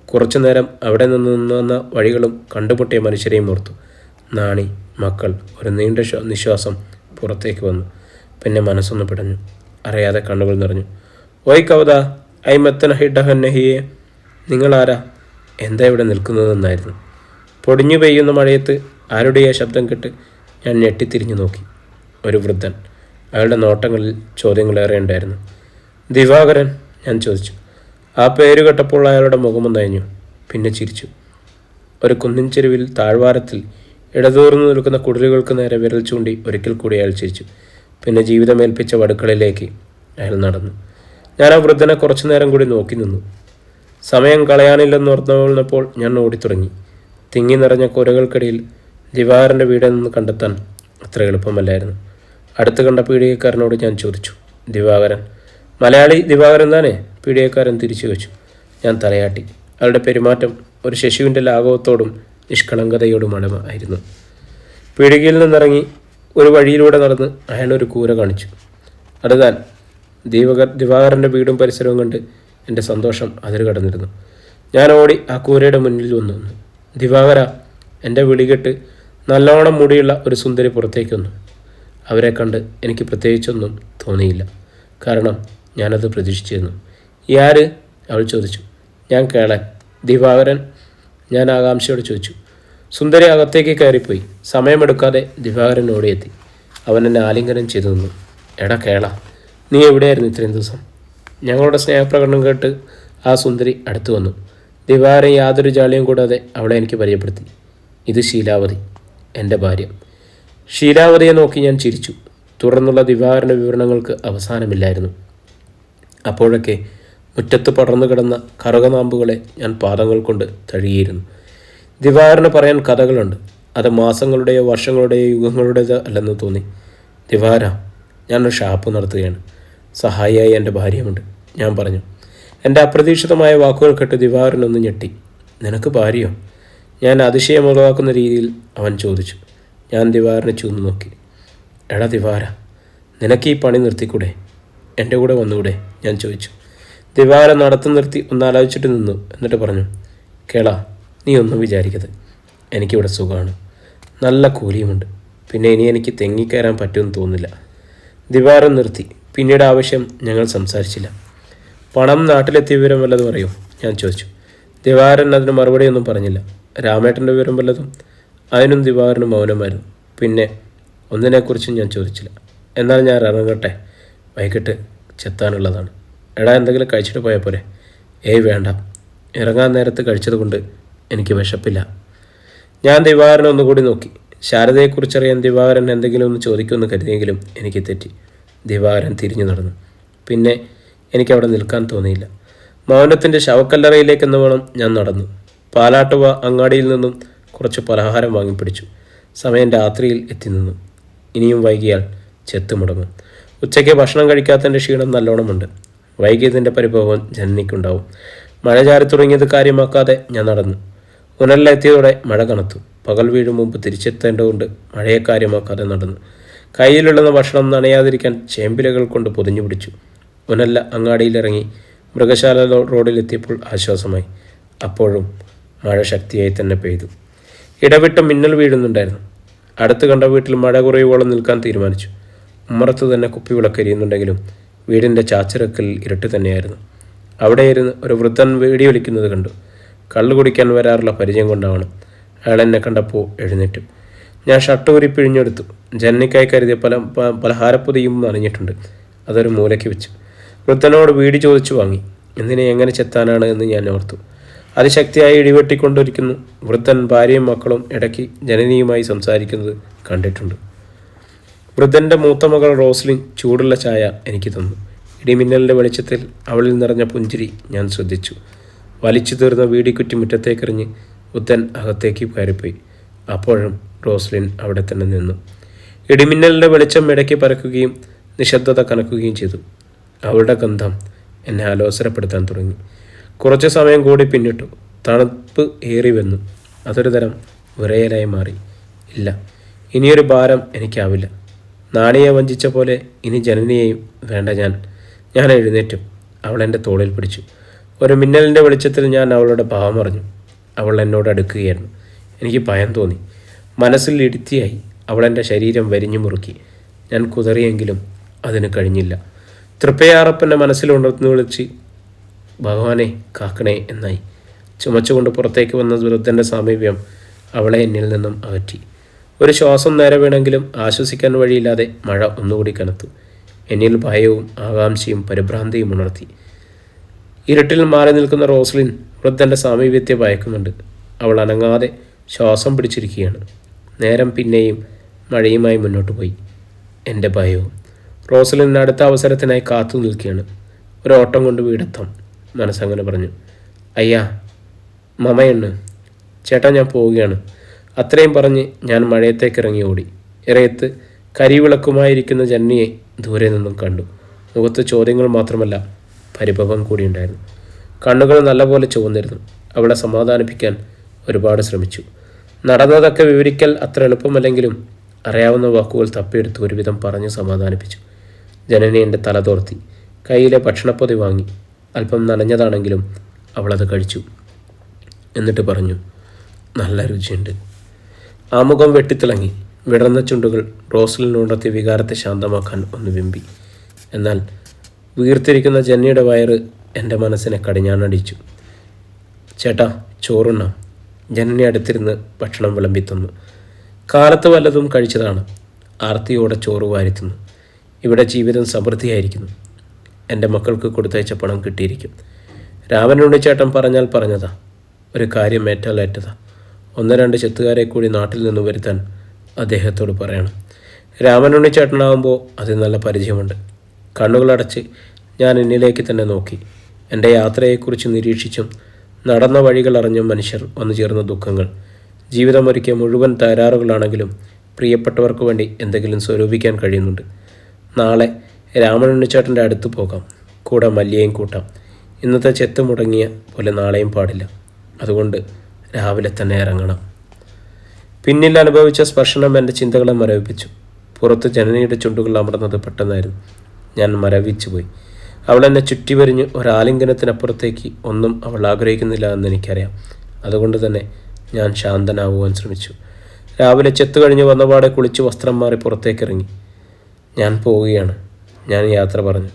കുറച്ചു നേരം അവിടെ നിന്ന് വഴികളും കണ്ടുപൊട്ടിയ മനുഷ്യരെയും ഓർത്തു. നാണി, മക്കൾ, ഒരു നീണ്ട നിശ്വാസം പുറത്തേക്ക് വന്നു. പിന്നെ മനസ്സൊന്ന് പിടഞ്ഞു. അറിയാതെ കണ്ണുകൾ നിറഞ്ഞു. ഓയ് കവത, ഐ മെത്തന ഹിഡഹന്നഹിയെ, നിങ്ങളാരാ? എന്താ ഇവിടെ നിൽക്കുന്നതെന്നായിരുന്നു. പൊടിഞ്ഞു പെയ്യുന്ന മഴയത്ത് ആരുടെയോ ശബ്ദം കേട്ട് ഞാൻ ഞെട്ടിത്തിരിഞ്ഞു നോക്കി. ഒരു വൃദ്ധൻ. അയാളുടെ നോട്ടങ്ങളിൽ ചോദ്യങ്ങളേറെ ഉണ്ടായിരുന്നു. ദിവാകരൻ, ഞാൻ ചോദിച്ചു. ആ പേര് കേട്ടപ്പോൾ അയാളുടെ മുഖമൊന്ന് അയഞ്ഞു. പിന്നെ ചിരിച്ചു. ഒരു കുന്നിൻ ചെരുവിൽ താഴ്വാരത്തിൽ ഇടതൂർന്നു നിൽക്കുന്ന കുടിലുകൾക്ക് നേരെ വിരൽ ചൂണ്ടി ഒരിക്കൽ കൂടി അയാൾ ചിരിച്ചു. പിന്നെ ജീവിതമേൽപ്പിച്ച വടുക്കളിലേക്ക് അയാൾ നടന്നു. ഞാൻ ആ വൃദ്ധനെ കുറച്ചു നേരം കൂടി നോക്കി നിന്നു. സമയം കളയാനില്ലെന്ന് ഓർന്നപ്പോൾ ഞാൻ ഓടിത്തുടങ്ങി. തിങ്ങി നിറഞ്ഞ കുരകൾക്കിടയിൽ ദിവാകരൻ്റെ വീടെന്ന് കണ്ടെത്താൻ അത്ര എളുപ്പമല്ലായിരുന്നു. അടുത്ത് കണ്ട പീഡികക്കാരനോട് ഞാൻ ചോദിച്ചു, ദിവാകരൻ? മലയാളി ദിവാകരൻ താനേ? പീഡികക്കാരൻ തിരിച്ചു വെച്ചു. ഞാൻ തലയാട്ടി. അയാളുടെ പെരുമാറ്റം ഒരു ശശുവിൻ്റെ ലാഘവത്തോടും നിഷ്കളങ്കതയോടുമാണ് ആയിരുന്നു. പീടികയിൽ നിന്നിറങ്ങി ഒരു വഴിയിലൂടെ നടന്ന് അയാളൊരു കൂര കാണിച്ചു. അത് താൻ. ദിവാകരൻ്റെ വീടും പരിസരവും കണ്ട് എൻ്റെ സന്തോഷം അതിര് കടന്നിരുന്നു. ഞാൻ ഓടി ആ കൂരയുടെ മുന്നിൽ വന്നു. ദിവാകര! എൻ്റെ വിളികെട്ട് നല്ലോണം മുടിയുള്ള ഒരു സുന്ദരി പുറത്തേക്ക് വന്നു. അവരെ കണ്ട് എനിക്ക് പ്രത്യേകിച്ചൊന്നും തോന്നിയില്ല. കാരണം ഞാനത് പ്രതീക്ഷിച്ചിരുന്നു. ഈ ആര്? അവൾ ചോദിച്ചു. ഞാൻ കേളൻ. ദിവാകരൻ? ഞാൻ ആകാംക്ഷയോട് ചോദിച്ചു. സുന്ദരി അകത്തേക്ക് കയറിപ്പോയി. സമയമെടുക്കാതെ ദിവാകരൻ ഓടിയെത്തി. അവൻ എന്നെ ആലിംഗനം ചെയ്തു നിന്നു. എടാ കേള, നീ എവിടെയായിരുന്നു ഇത്രയും ദിവസം? ഞങ്ങളുടെ സ്നേഹപ്രകടനം കേട്ട് ആ സുന്ദരി അടുത്തു വന്നു. ദിവാകരൻ യാതൊരു ജാളിയും കൂടാതെ അവളെ എനിക്ക് പരിചയപ്പെടുത്തി. ഇത് ശീലാവതി, എൻ്റെ ഭാര്യ. ശീലാവതിയെ നോക്കി ഞാൻ ചിരിച്ചു. തുടർന്നുള്ള ദിവാകരൻ്റെ വിവരണങ്ങൾക്ക് അവസാനമില്ലായിരുന്നു. അപ്പോഴൊക്കെ മുറ്റത്ത് പടർന്നു കിടന്ന കറുകനാമ്പുകളെ ഞാൻ പാദങ്ങൾ കൊണ്ട് തഴുകിയിരുന്നു. ദിവാകരന് പറയാൻ കഥകളുണ്ട്. അത് മാസങ്ങളുടെയോ വർഷങ്ങളുടെയോ യുഗങ്ങളുടേതോ അല്ലെന്ന് തോന്നി. ദിവാകര, ഞാനൊരു ഷാപ്പ് നടത്തുകയാണ്. സഹായിയായി എൻ്റെ ഭാര്യയുമുണ്ട്, ഞാൻ പറഞ്ഞു. എൻ്റെ അപ്രതീക്ഷിതമായ വാക്കുകൾ കേട്ട് ദിവാകരനൊന്ന് ഞെട്ടി. നിനക്ക് ഭാര്യയോ? ഞാൻ അതിശയമുളവാക്കുന്ന രീതിയിൽ അവൻ ചോദിച്ചു. ഞാൻ ദിവാകരനെ ചൂന്നു നോക്കി. എടാ ദിവാകര, നിനക്ക് ഈ പണി നിർത്തിക്കൂടെ? എൻ്റെ കൂടെ വന്നുകൂടെ? ഞാൻ ചോദിച്ചു. ദിവാകരൻ നടത്തം നിർത്തി ഒന്നാലോചിച്ചിട്ട് നിന്നു. എന്നിട്ട് പറഞ്ഞു, കേള, നീ ഒന്നും വിചാരിക്കരുത്. എനിക്കിവിടെ സുഖമാണ്, നല്ല കൂലിയുമുണ്ട്. പിന്നെ ഇനി എനിക്ക് തെങ്ങിക്കയറാൻ പറ്റുമെന്ന് തോന്നുന്നില്ല. ദിവാകരൻ നിർത്തി. പിന്നീട് ആവശ്യം ഞങ്ങൾ സംസാരിച്ചില്ല. പണം നാട്ടിലെത്തിയ വിവരം വല്ലതും അറിയോ? ഞാൻ ചോദിച്ചു. ദിവാകരൻ അതിന് മറുപടിയൊന്നും പറഞ്ഞില്ല. രാമേട്ടൻ്റെ വിവരം വല്ലതും? അതിനും ദിവാകരനും മൗനമായിരുന്നു. പിന്നെ ഒന്നിനെക്കുറിച്ചും ഞാൻ ചോദിച്ചില്ല. എന്നാൽ ഞാൻ ഇറങ്ങട്ടെ, വൈകിട്ട് ചെത്താനുള്ളതാണ്. എടാ, എന്തെങ്കിലും കഴിച്ചിട്ട് പോയാൽ പോരെ? ഏയ് വേണ്ട, ഇറങ്ങാൻ നേരത്ത് കഴിച്ചതുകൊണ്ട് എനിക്ക് വിശപ്പില്ല. ഞാൻ ദിവാകരനെ ഒന്നുകൂടി നോക്കി. ശാരദയെക്കുറിച്ചറിയാൻ ദിവാകരൻ എന്തെങ്കിലും ഒന്ന് ചോദിക്കുമെന്ന് കരുതിയെങ്കിലും എനിക്ക് തെറ്റി. ദിവാകരൻ തിരിഞ്ഞു നടന്നു. പിന്നെ എനിക്കവിടെ നിൽക്കാൻ തോന്നിയില്ല. മൗനത്തിൻ്റെ ശവക്കല്ലറയിലേക്കെന്ന് വേണം ഞാൻ നടന്നു. പാലാട്ടുവ അങ്ങാടിയിൽ നിന്നും കുറച്ച് പലഹാരം വാങ്ങിപ്പിടിച്ചു. സമയം രാത്രിയിൽ എത്തി നിന്നു. ഇനിയും വൈകിയാൽ ചെത്ത് മുടങ്ങും. ഉച്ചയ്ക്ക് ഭക്ഷണം കഴിക്കാത്തതിൻ്റെ ക്ഷീണം നല്ലോണമുണ്ട്. വൈകിയതിൻ്റെ പരിഭവം ജനനിക്കുണ്ടാവും. മഴ ചാരി തുടങ്ങിയത് കാര്യമാക്കാതെ ഞാൻ നടന്നു. ഉണലിലെത്തിയതോടെ മഴ കനത്തു. പകൽ വീഴും മുമ്പ് തിരിച്ചെത്തേണ്ടതുകൊണ്ട് മഴയെ കാര്യമാക്കാതെ നടന്നു. കയ്യിലുള്ള ഭക്ഷണം നനയാതിരിക്കാൻ ചേമ്പിലകൾ കൊണ്ട് പൊതിഞ്ഞു പിടിച്ചു. ഉനല്ല അങ്ങാടിയിലിറങ്ങി മൃഗശാല റോഡിലെത്തിയപ്പോൾ ആശ്വാസമായി. അപ്പോഴും മഴ ശക്തിയായി തന്നെ പെയ്തു. ഇടവിട്ട് മിന്നൽ വീഴുന്നുണ്ടായിരുന്നു. അടുത്ത് കണ്ട വീട്ടിൽ മഴ കുറയുവോളം നിൽക്കാൻ തീരുമാനിച്ചു. ഉമ്മറത്ത് തന്നെ കുപ്പിവിളക്കരിയുന്നുണ്ടെങ്കിലും വീടിൻ്റെ ചാച്ചിറക്കൽ ഇരുട്ട് തന്നെയായിരുന്നു. അവിടെ ഇരുന്ന് ഒരു വൃദ്ധൻ വെടിയൊലിക്കുന്നത് കണ്ടു. കള്ളു കുടിക്കാൻ വരാറുള്ള പരിചയം കൊണ്ടാവണം. അയാൾ എന്നെ കണ്ടപ്പോൾ എഴുന്നേറ്റു. ഞാൻ ഷർട്ട് ഊരി പിഴിഞ്ഞെടുത്തു. ജനനിക്കായി കരുതിയ പലഹാരപ്പൊതിയും നനഞ്ഞിട്ടുണ്ട്. അതൊരു മൂലയ്ക്ക് വെച്ചു. വൃദ്ധനോട് വീടി ചോദിച്ചു വാങ്ങി. എന്തിനെ എങ്ങനെ ചെത്താനാണ് എന്ന് ഞാൻ ഓർത്തു. അതിശക്തിയായി ഇടിവെട്ടിക്കൊണ്ടിരിക്കുന്നു. വൃദ്ധൻ ഭാര്യയും മക്കളും ഇടയ്ക്ക് ജനനിയുമായി സംസാരിക്കുന്നത് കണ്ടിട്ടുണ്ട്. വൃദ്ധൻ്റെ മൂത്ത മകൾ റോസ്ലിൻ ചൂടുള്ള ചായ എനിക്ക് തന്നു. ഇടിമിന്നലിൻ്റെ വെളിച്ചത്തിൽ അവളിൽ നിറഞ്ഞ പുഞ്ചിരി ഞാൻ ശ്രദ്ധിച്ചു. വലിച്ചു തീർന്ന വീടിക്കുറ്റി മുറ്റത്തേക്കെറിഞ്ഞ് വൃദ്ധൻ അകത്തേക്ക് കയറിപ്പോയി. അപ്പോഴും റോസ്ലിൻ അവിടെ തന്നെ നിന്നു. ഇടിമിന്നലിൻ്റെ വെളിച്ചം ഇടയ്ക്ക് പരക്കുകയും നിശബ്ദത കനക്കുകയും ചെയ്തു. അവളുടെ ഗന്ധം എന്നെ ആലോസരപ്പെടുത്താൻ തുടങ്ങി. കുറച്ചു സമയം കൂടി പിന്നിട്ടു. തണുപ്പ് ഏറി വന്നു. അതൊരു തരം വിറയലായി മാറി. ഇല്ല, ഇനിയൊരു ഭാരം എനിക്കാവില്ല. നാണിയെ വഞ്ചിച്ച പോലെ ഇനി ജനനിയെയും വേണ്ട. ഞാൻ എഴുന്നേറ്റു. അവൾ എൻ്റെ തോളിൽ പിടിച്ചു. ഒരു മിന്നലിൻ്റെ വെളിച്ചത്തിൽ ഞാൻ അവളുടെ ഭാവം അറിഞ്ഞു. അവൾ എന്നോട് അടുക്കുകയായിരുന്നു. എനിക്ക് ഭയം തോന്നി. മനസ്സിൽ ഇടുത്തിയായി. അവൾ എൻ്റെ ശരീരം വരിഞ്ഞു മുറുക്കി. ഞാൻ കുതറിയെങ്കിലും അതിന് കഴിഞ്ഞില്ല. തൃപ്പയാറപ്പൻ്റെ മനസ്സിലുണർന്നു വിളിച്ച് ഭഗവാനെ കാക്കണേ എന്നായി. ചുമച്ചുകൊണ്ട് പുറത്തേക്ക് വന്ന വൃദ്ധൻ്റെ സാമീപ്യം അവളെ എന്നിൽ നിന്നും അകറ്റി. ഒരു ശ്വാസം നേരെ വീണെങ്കിലും ആശ്വസിക്കാൻ വഴിയില്ലാതെ മഴ ഒന്നുകൂടി കനത്തു. എന്നിൽ ഭയവും ആകാംക്ഷയും പരിഭ്രാന്തിയും ഉണർത്തി. ഇരുട്ടിൽ മാറി നിൽക്കുന്ന റോസ്ലിൻ വൃദ്ധൻ്റെ സാമീപ്യത്തെ ഭയക്കുന്നുണ്ട്. അവൾ അനങ്ങാതെ ശ്വാസം പിടിച്ചിരിക്കുകയാണ്. നേരം പിന്നെയും മഴയുമായി മുന്നോട്ട് പോയി. എൻ്റെ ഭയവും. റോസ്ലിൻ അടുത്ത അവസരത്തിനായി കാത്തു നിൽക്കുകയാണ്. ഒരോട്ടം കൊണ്ട് വീടെത്താം, മനസ്സങ്ങനെ പറഞ്ഞു. അയ്യാ മമയെണ്ണ്. ചേട്ടാ ഞാൻ പോവുകയാണ്. അത്രയും പറഞ്ഞ് ഞാൻ മഴയത്തേക്ക് ഇറങ്ങി ഓടി. ഇറയത്ത് കരിവിളക്കുമായിരിക്കുന്ന ജനനിയെ ദൂരെ നിന്നും കണ്ടു. മുഖത്ത് ചോദ്യങ്ങൾ മാത്രമല്ല, പരിഭവം കൂടിയുണ്ടായിരുന്നു. കണ്ണുകൾ നല്ലപോലെ ചുവന്നിരുന്നു. അവളെ സമാധാനിപ്പിക്കാൻ ഒരുപാട് ശ്രമിച്ചു. നടന്നതൊക്കെ വിവരിക്കൽ അത്ര എളുപ്പമല്ലെങ്കിലും അറിയാവുന്ന വാക്കുകൾ തപ്പിയെടുത്ത് ഒരുവിധം പറഞ്ഞ് സമാധാനിപ്പിച്ചു. ജനനി എൻ്റെ തല തോർത്തി. കയ്യിലെ ഭക്ഷണപ്പൊതി വാങ്ങി. അല്പം നനഞ്ഞതാണെങ്കിലും അവളത് കഴിച്ചു. എന്നിട്ട് പറഞ്ഞു, നല്ല രുചിയുണ്ട്. ആ മുഖം വെട്ടിത്തിളങ്ങി. വിടർന്ന ചുണ്ടുകൾ റോസലിനുണ്ടെത്തിയ വികാരത്തെ ശാന്തമാക്കാൻ ഒന്ന് വെമ്പി. എന്നാൽ വീർത്തിരിക്കുന്ന ജനനിയുടെ വയറ് എൻ്റെ മനസ്സിനെ കടിഞ്ഞാണടിച്ചു. ചേട്ടാ ചോറുണ്ണാം. ജനനി അടുത്തിരുന്ന് ഭക്ഷണം വിളമ്പി തന്നു. കാലത്ത് വല്ലതും കഴിച്ചതാണ്. ആർത്തിയോടെ ചോറ് വാരിത്തുന്നു. ഇവിടെ ജീവിതം സമൃദ്ധിയായിരിക്കുന്നു. എൻ്റെ മക്കൾക്ക് കൊടുത്തയച്ച പണം കിട്ടിയിരിക്കും. രാമനുണ്ണിച്ചേട്ടൻ പറഞ്ഞാൽ പറഞ്ഞതാ. ഒരു കാര്യം ഏറ്റാൽ ഏറ്റതാ. 1-2 ചെത്തുകാരെ കൂടി നാട്ടിൽ നിന്ന് വരുത്താൻ അദ്ദേഹത്തോട് പറയണം. രാമനുണ്ണിച്ചേട്ടനാവുമ്പോൾ അതിന് നല്ല പരിചയമുണ്ട്. കണ്ണുകളടച്ച് ഞാൻ എന്നിലേക്ക് തന്നെ നോക്കി. എൻ്റെ യാത്രയെക്കുറിച്ച് നിരീക്ഷിച്ചും നടന്ന വഴികൾ അറിഞ്ഞും മനുഷ്യർ വന്നു ചേർന്ന ദുഃഖങ്ങൾ, ജീവിതമൊരുക്കിയ മുഴുവൻ തകരാറുകളാണെങ്കിലും പ്രിയപ്പെട്ടവർക്ക് വേണ്ടി എന്തെങ്കിലും സ്വരൂപിക്കാൻ കഴിയുന്നുണ്ട്. നാളെ രാമനുണ്ണിച്ചേട്ടൻ്റെ അടുത്ത് പോകാം. കൂടെ മല്ലിയേയും കൂട്ടാം. ഇന്നത്തെ ചെത്ത് മുടങ്ങിയ പോലെ നാളെയും പാടില്ല. അതുകൊണ്ട് രാവിലെ തന്നെ ഇറങ്ങണം. പിന്നിൽ അനുഭവിച്ച സ്പർശനം എൻ്റെ ചിന്തകളെ മരവിപ്പിച്ചു. പുറത്ത് ജനനിയുടെ ചുണ്ടുകൾ അമർന്നത് പെട്ടെന്നായിരുന്നു. ഞാൻ മരവിച്ചു പോയി. അവൾ എന്നെ ചുറ്റിവരിഞ്ഞ് ഒരാലിംഗനത്തിനപ്പുറത്തേക്ക് ഒന്നും അവൾ ആഗ്രഹിക്കുന്നില്ല എന്ന് എനിക്കറിയാം. അതുകൊണ്ട് തന്നെ ഞാൻ ശാന്തനാവുവാൻ ശ്രമിച്ചു. രാവിലെ ചെത്ത് കഴിഞ്ഞ് വന്നപാടെ കുളിച്ച് വസ്ത്രം മാറി പുറത്തേക്കിറങ്ങി. ഞാൻ പോവുകയാണ്. ഞാൻ യാത്ര പറഞ്ഞു.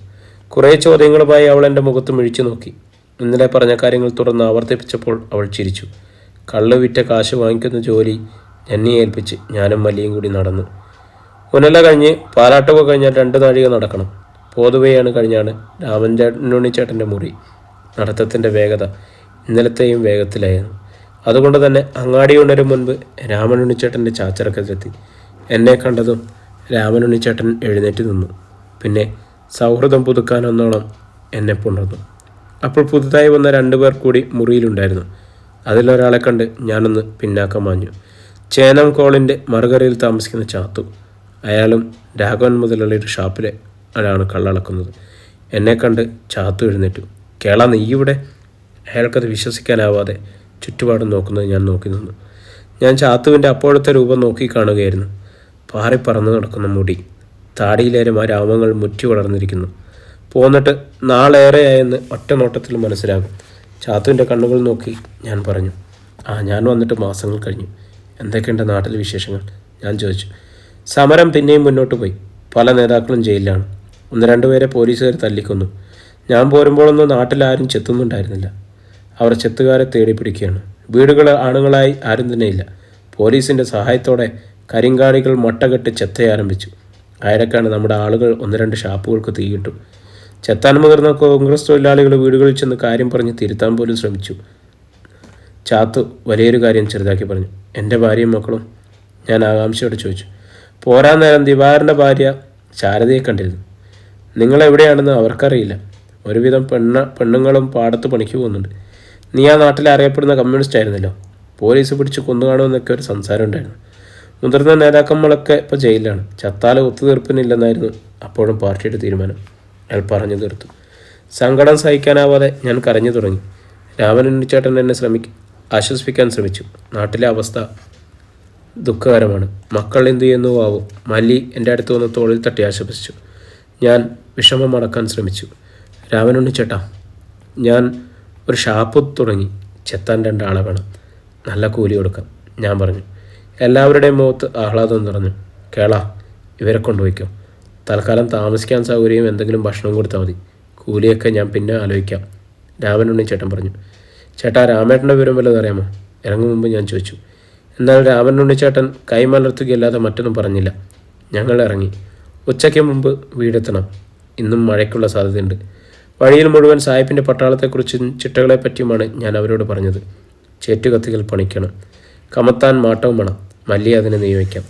കുറേ ചോദ്യങ്ങളുമായി അവൾ എൻ്റെ മുഖത്ത് മിഴിച്ചു നോക്കി. ഇന്നലെ പറഞ്ഞ കാര്യങ്ങൾ തുറന്ന് ആവർത്തിപ്പിച്ചപ്പോൾ അവൾ ചിരിച്ചു. കള്ള് വിറ്റ കാശ് വാങ്ങിക്കുന്ന ജോലി എന്നെ ഏൽപ്പിച്ച് ഞാനും മല്ലിയും കൂടി നടന്നു. ഉനല കഴിഞ്ഞ് പാലാട്ടൊക്കെ കഴിഞ്ഞാൽ 2 നാഴിക നടക്കണം. പോതുവയാണ് കഴിഞ്ഞാണ് രാമനുണ്ണിച്ചേട്ടൻ്റെ മുറി. നടത്തത്തിൻ്റെ വേഗത ഇന്നലത്തെയും വേഗത്തിലായിരുന്നു. അതുകൊണ്ട് തന്നെ അങ്ങാടി ഉണരും മുൻപ് രാമനുണ്ണിച്ചേട്ടൻ്റെ ചാച്ചറക്കത്തെത്തി. എന്നെ കണ്ടതും രാമനുണ്ണിച്ചേട്ടൻ എഴുന്നേറ്റ് നിന്നു. പിന്നെ സൗഹൃദം പുതുക്കാനൊന്നോളം എന്നെ പുണർന്നു. അപ്പോൾ പുതുതായി വന്ന 2 പേർ കൂടി മുറിയിലുണ്ടായിരുന്നു. അതിലൊരാളെ കണ്ട് ഞാനൊന്ന് പിന്നാക്കം മാഞ്ഞു. ചേനം കോളിൻ്റെ മറുകരയിൽ താമസിക്കുന്ന ചാത്തു. അയാളും രാഘവൻ മുതലുള്ളൊരു ഷാപ്പിലെ അയാളാണ് കള്ളളക്കുന്നത്. എന്നെ കണ്ട് ചാത്തു എഴുന്നേറ്റു. കേള നീയുടെ? അയാൾക്കത് വിശ്വസിക്കാനാവാതെ ചുറ്റുപാടും നോക്കുന്നത് ഞാൻ നോക്കി നിന്നു. ഞാൻ ചാത്തുവിൻ്റെ അപ്പോഴത്തെ രൂപം നോക്കി കാണുകയായിരുന്നു. പാറി പറന്നു നടക്കുന്ന മുടി, താടിയിലേറെ ആ രാമങ്ങൾ മുറ്റി വളർന്നിരിക്കുന്നു. പോന്നിട്ട് നാളേറെയായെന്ന് ഒറ്റ നോട്ടത്തിൽ മനസ്സിലാകും. ചാത്തുവിൻ്റെ കണ്ണുകൾ നോക്കി ഞാൻ പറഞ്ഞു, ഞാൻ വന്നിട്ട് മാസങ്ങൾ കഴിഞ്ഞു. എന്തൊക്കെയുണ്ട് നാട്ടിലെ വിശേഷങ്ങൾ? ഞാൻ ചോദിച്ചു. സമരം പിന്നെയും മുന്നോട്ട് പോയി. പല നേതാക്കളും ജയിലിലാണ്. 1-2 പേരെ പോലീസുകാർ തല്ലിക്കൊന്നു. ഞാൻ പോരുമ്പോഴൊന്നും നാട്ടിലാരും ചെത്തുന്നുണ്ടായിരുന്നില്ല. അവർ ചെത്തുകാരെ തേടി പിടിക്കുകയാണ്. വീടുകൾ ആണുങ്ങളായി ആരും തന്നെ ഇല്ല. പോലീസിൻ്റെ സഹായത്തോടെ കരിങ്കാളികൾ മട്ടകെട്ട് ചെത്തയാരംഭിച്ചു. അയടക്കാണ് നമ്മുടെ ആളുകൾ 1-2 ഷാപ്പുകൾക്ക് തീയിട്ടു. ചെത്താൻ മുതിർന്ന കോൺഗ്രസ് തൊഴിലാളികൾ വീടുകളിൽ ചെന്ന് കാര്യം പറഞ്ഞ് തിരുത്താൻ പോലും ശ്രമിച്ചു. ചാത്തു വലിയൊരു കാര്യം ചെറുതാക്കി പറഞ്ഞു. എൻ്റെ ഭാര്യയും മക്കളും? ഞാൻ ആകാംക്ഷയോടെ ചോദിച്ചു. പോരാൻ നേരം ദിവാകരൻ്റെ ഭാര്യ ശാരദയെ കണ്ടിരുന്നു. നിങ്ങളെവിടെയാണെന്ന് അവർക്കറിയില്ല. ഒരുവിധം പെണ്ണുങ്ങളും പാടത്ത് പണിക്ക് പോകുന്നുണ്ട്. നീ ആ നാട്ടിൽ അറിയപ്പെടുന്ന കമ്മ്യൂണിസ്റ്റ് ആയിരുന്നല്ലോ. പോലീസ് പിടിച്ച് കൊന്നുകാണുമെന്നൊക്കെ ഒരു സംസാരം ഉണ്ടായിരുന്നു. മുതിർന്ന നേതാക്കന്മാരൊക്കെ ഇപ്പോൾ ജയിലിലാണ്. ചത്താല് ഒത്തുതീർപ്പിനില്ലെന്നായിരുന്നു അപ്പോഴും പാർട്ടിയുടെ തീരുമാനം. അയാൾ പറഞ്ഞു തീർത്തു. സങ്കടം സഹിക്കാനാവാതെ ഞാൻ കരഞ്ഞു തുടങ്ങി. രാമനുണ്ണിച്ചേട്ടൻ എന്നെ ആശ്വസിപ്പിക്കാൻ ശ്രമിച്ചു. നാട്ടിലെ അവസ്ഥ ദുഃഖകരമാണ്. മക്കൾ എന്തു ചെയ്യുന്നു ആവും. മല്ലി എൻ്റെ അടുത്ത് വന്ന് തോളിൽ തട്ടി ആശ്വസിച്ചു. ഞാൻ വിഷമം അടക്കാൻ ശ്രമിച്ചു. രാമനുണ്ണിച്ചേട്ടാ, ഞാൻ ഒരു ഷാപ്പ് തുടങ്ങി. ചെത്താൻ 2 ആളെ വേണം. നല്ല കൂലി കൊടുക്കാം. ഞാൻ പറഞ്ഞു. എല്ലാവരുടെയും മുഖത്ത് ആഹ്ലാദം നിറഞ്ഞു. കേളാ, ഇവരെ കൊണ്ടുപോയിക്കോ. തൽക്കാലം താമസിക്കാൻ സൗകര്യം എന്തെങ്കിലും ഭക്ഷണം കൊടുത്താൽ മതി. കൂലിയൊക്കെ ഞാൻ പിന്നെ ആലോചിക്കാം. രാമനുണ്ണിച്ചേട്ടൻ പറഞ്ഞു. ചേട്ടാ, രാമേട്ടൻ്റെ വിവരം വല്ലതും അറിയാമോ? ഇറങ്ങും മുമ്പ് ഞാൻ ചോദിച്ചു. എന്നാൽ രാമനുണ്ണിച്ചേട്ടൻ കൈമലർത്തുകയല്ലാതെ മറ്റൊന്നും പറഞ്ഞില്ല. ഞങ്ങൾ ഇറങ്ങി. ഉച്ചയ്ക്ക് മുമ്പ് വീടെത്തണം. ഇന്നും മഴയ്ക്കുള്ള സാധ്യതയുണ്ട്. വഴിയിൽ മുഴുവൻ സാഹിബിൻ്റെ പട്ടാളത്തെക്കുറിച്ചും ചിട്ടകളെപ്പറ്റിയുമാണ് ഞാൻ അവരോട് പറഞ്ഞത്. ചേറ്റുകത്തികൾ പണിക്കണം. കമത്താൻ മാട്ടവും വേണം. മല്ലി അതിനെ നിയോഗിക്കാം.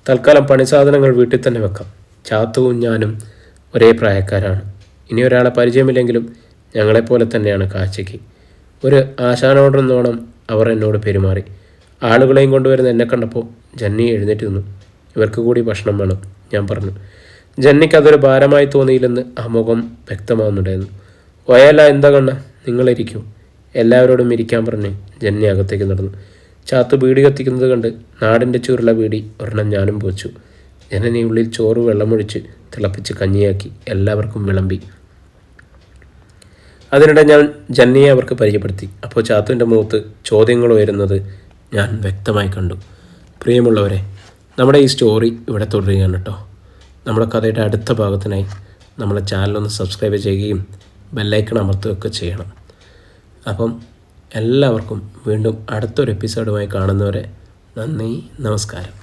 തൽക്കാലം പണിസാധനങ്ങൾ വീട്ടിൽ തന്നെ വെക്കാം. ചാത്തുവും ഞാനും ഒരേ പ്രായക്കാരാണ്. ഇനി ഒരാളെ പരിചയമില്ലെങ്കിലും ഞങ്ങളെപ്പോലെ തന്നെയാണ് കാഴ്ചയ്ക്ക്. ഒരു ആശാനോടെന്നോണം അവർ എന്നോട് പെരുമാറി. ആളുകളെയും കൊണ്ടുവരുന്ന എന്നെ കണ്ടപ്പോൾ ജന്നി എഴുന്നേറ്റ് നിന്നു. ഇവർക്ക് കൂടി ഭക്ഷണം വേണം, ഞാൻ പറഞ്ഞു. ജന്നിക്ക് അതൊരു ഭാരമായി തോന്നിയില്ലെന്ന് ആ മുഖം വ്യക്തമാവുന്നുണ്ടായിരുന്നു. വയല എന്താ കണ്ണ, നിങ്ങളിരിക്കൂ, എല്ലാവരോടും ഇരിക്കാൻ പറഞ്ഞ് ജന്നി അകത്തേക്ക് നടന്നു. ചാത്തു ബീഡി കത്തിക്കുന്നത് കണ്ട് നാടിൻ്റെ ചൂരുള്ള ബീഡി ഒരെണ്ണം ഞാനും പോച്ചു. ജനനി ഉള്ളിൽ ചോറ് വെള്ളമൊഴിച്ച് തിളപ്പിച്ച് കഞ്ഞിയാക്കി എല്ലാവർക്കും വിളമ്പി. അതിനിടെ ഞാൻ ജന്നിയെ അവർക്ക് പരിചയപ്പെടുത്തി. അപ്പോൾ ചാത്തുവിൻ്റെ മുഖത്ത് ചോദ്യങ്ങൾ ഉയരുന്നത് ഞാൻ വ്യക്തമായി കണ്ടു. പ്രിയമുള്ളവരെ, നമ്മുടെ ഈ സ്റ്റോറി ഇവിടെ തുടരുകയാണ് കേട്ടോ. നമ്മുടെ കഥയുടെ അടുത്ത ഭാഗത്തിനായി നമ്മളെ ചാനലൊന്ന് സബ്സ്ക്രൈബ് ചെയ്യുകയും ബെല്ലൈക്കൺ അമർത്തുകയൊക്കെ ചെയ്യണം. അപ്പം എല്ലാവർക്കും വീണ്ടും അടുത്തൊരു എപ്പിസോഡുമായി കാണുന്നവരെ നന്ദി, നമസ്കാരം.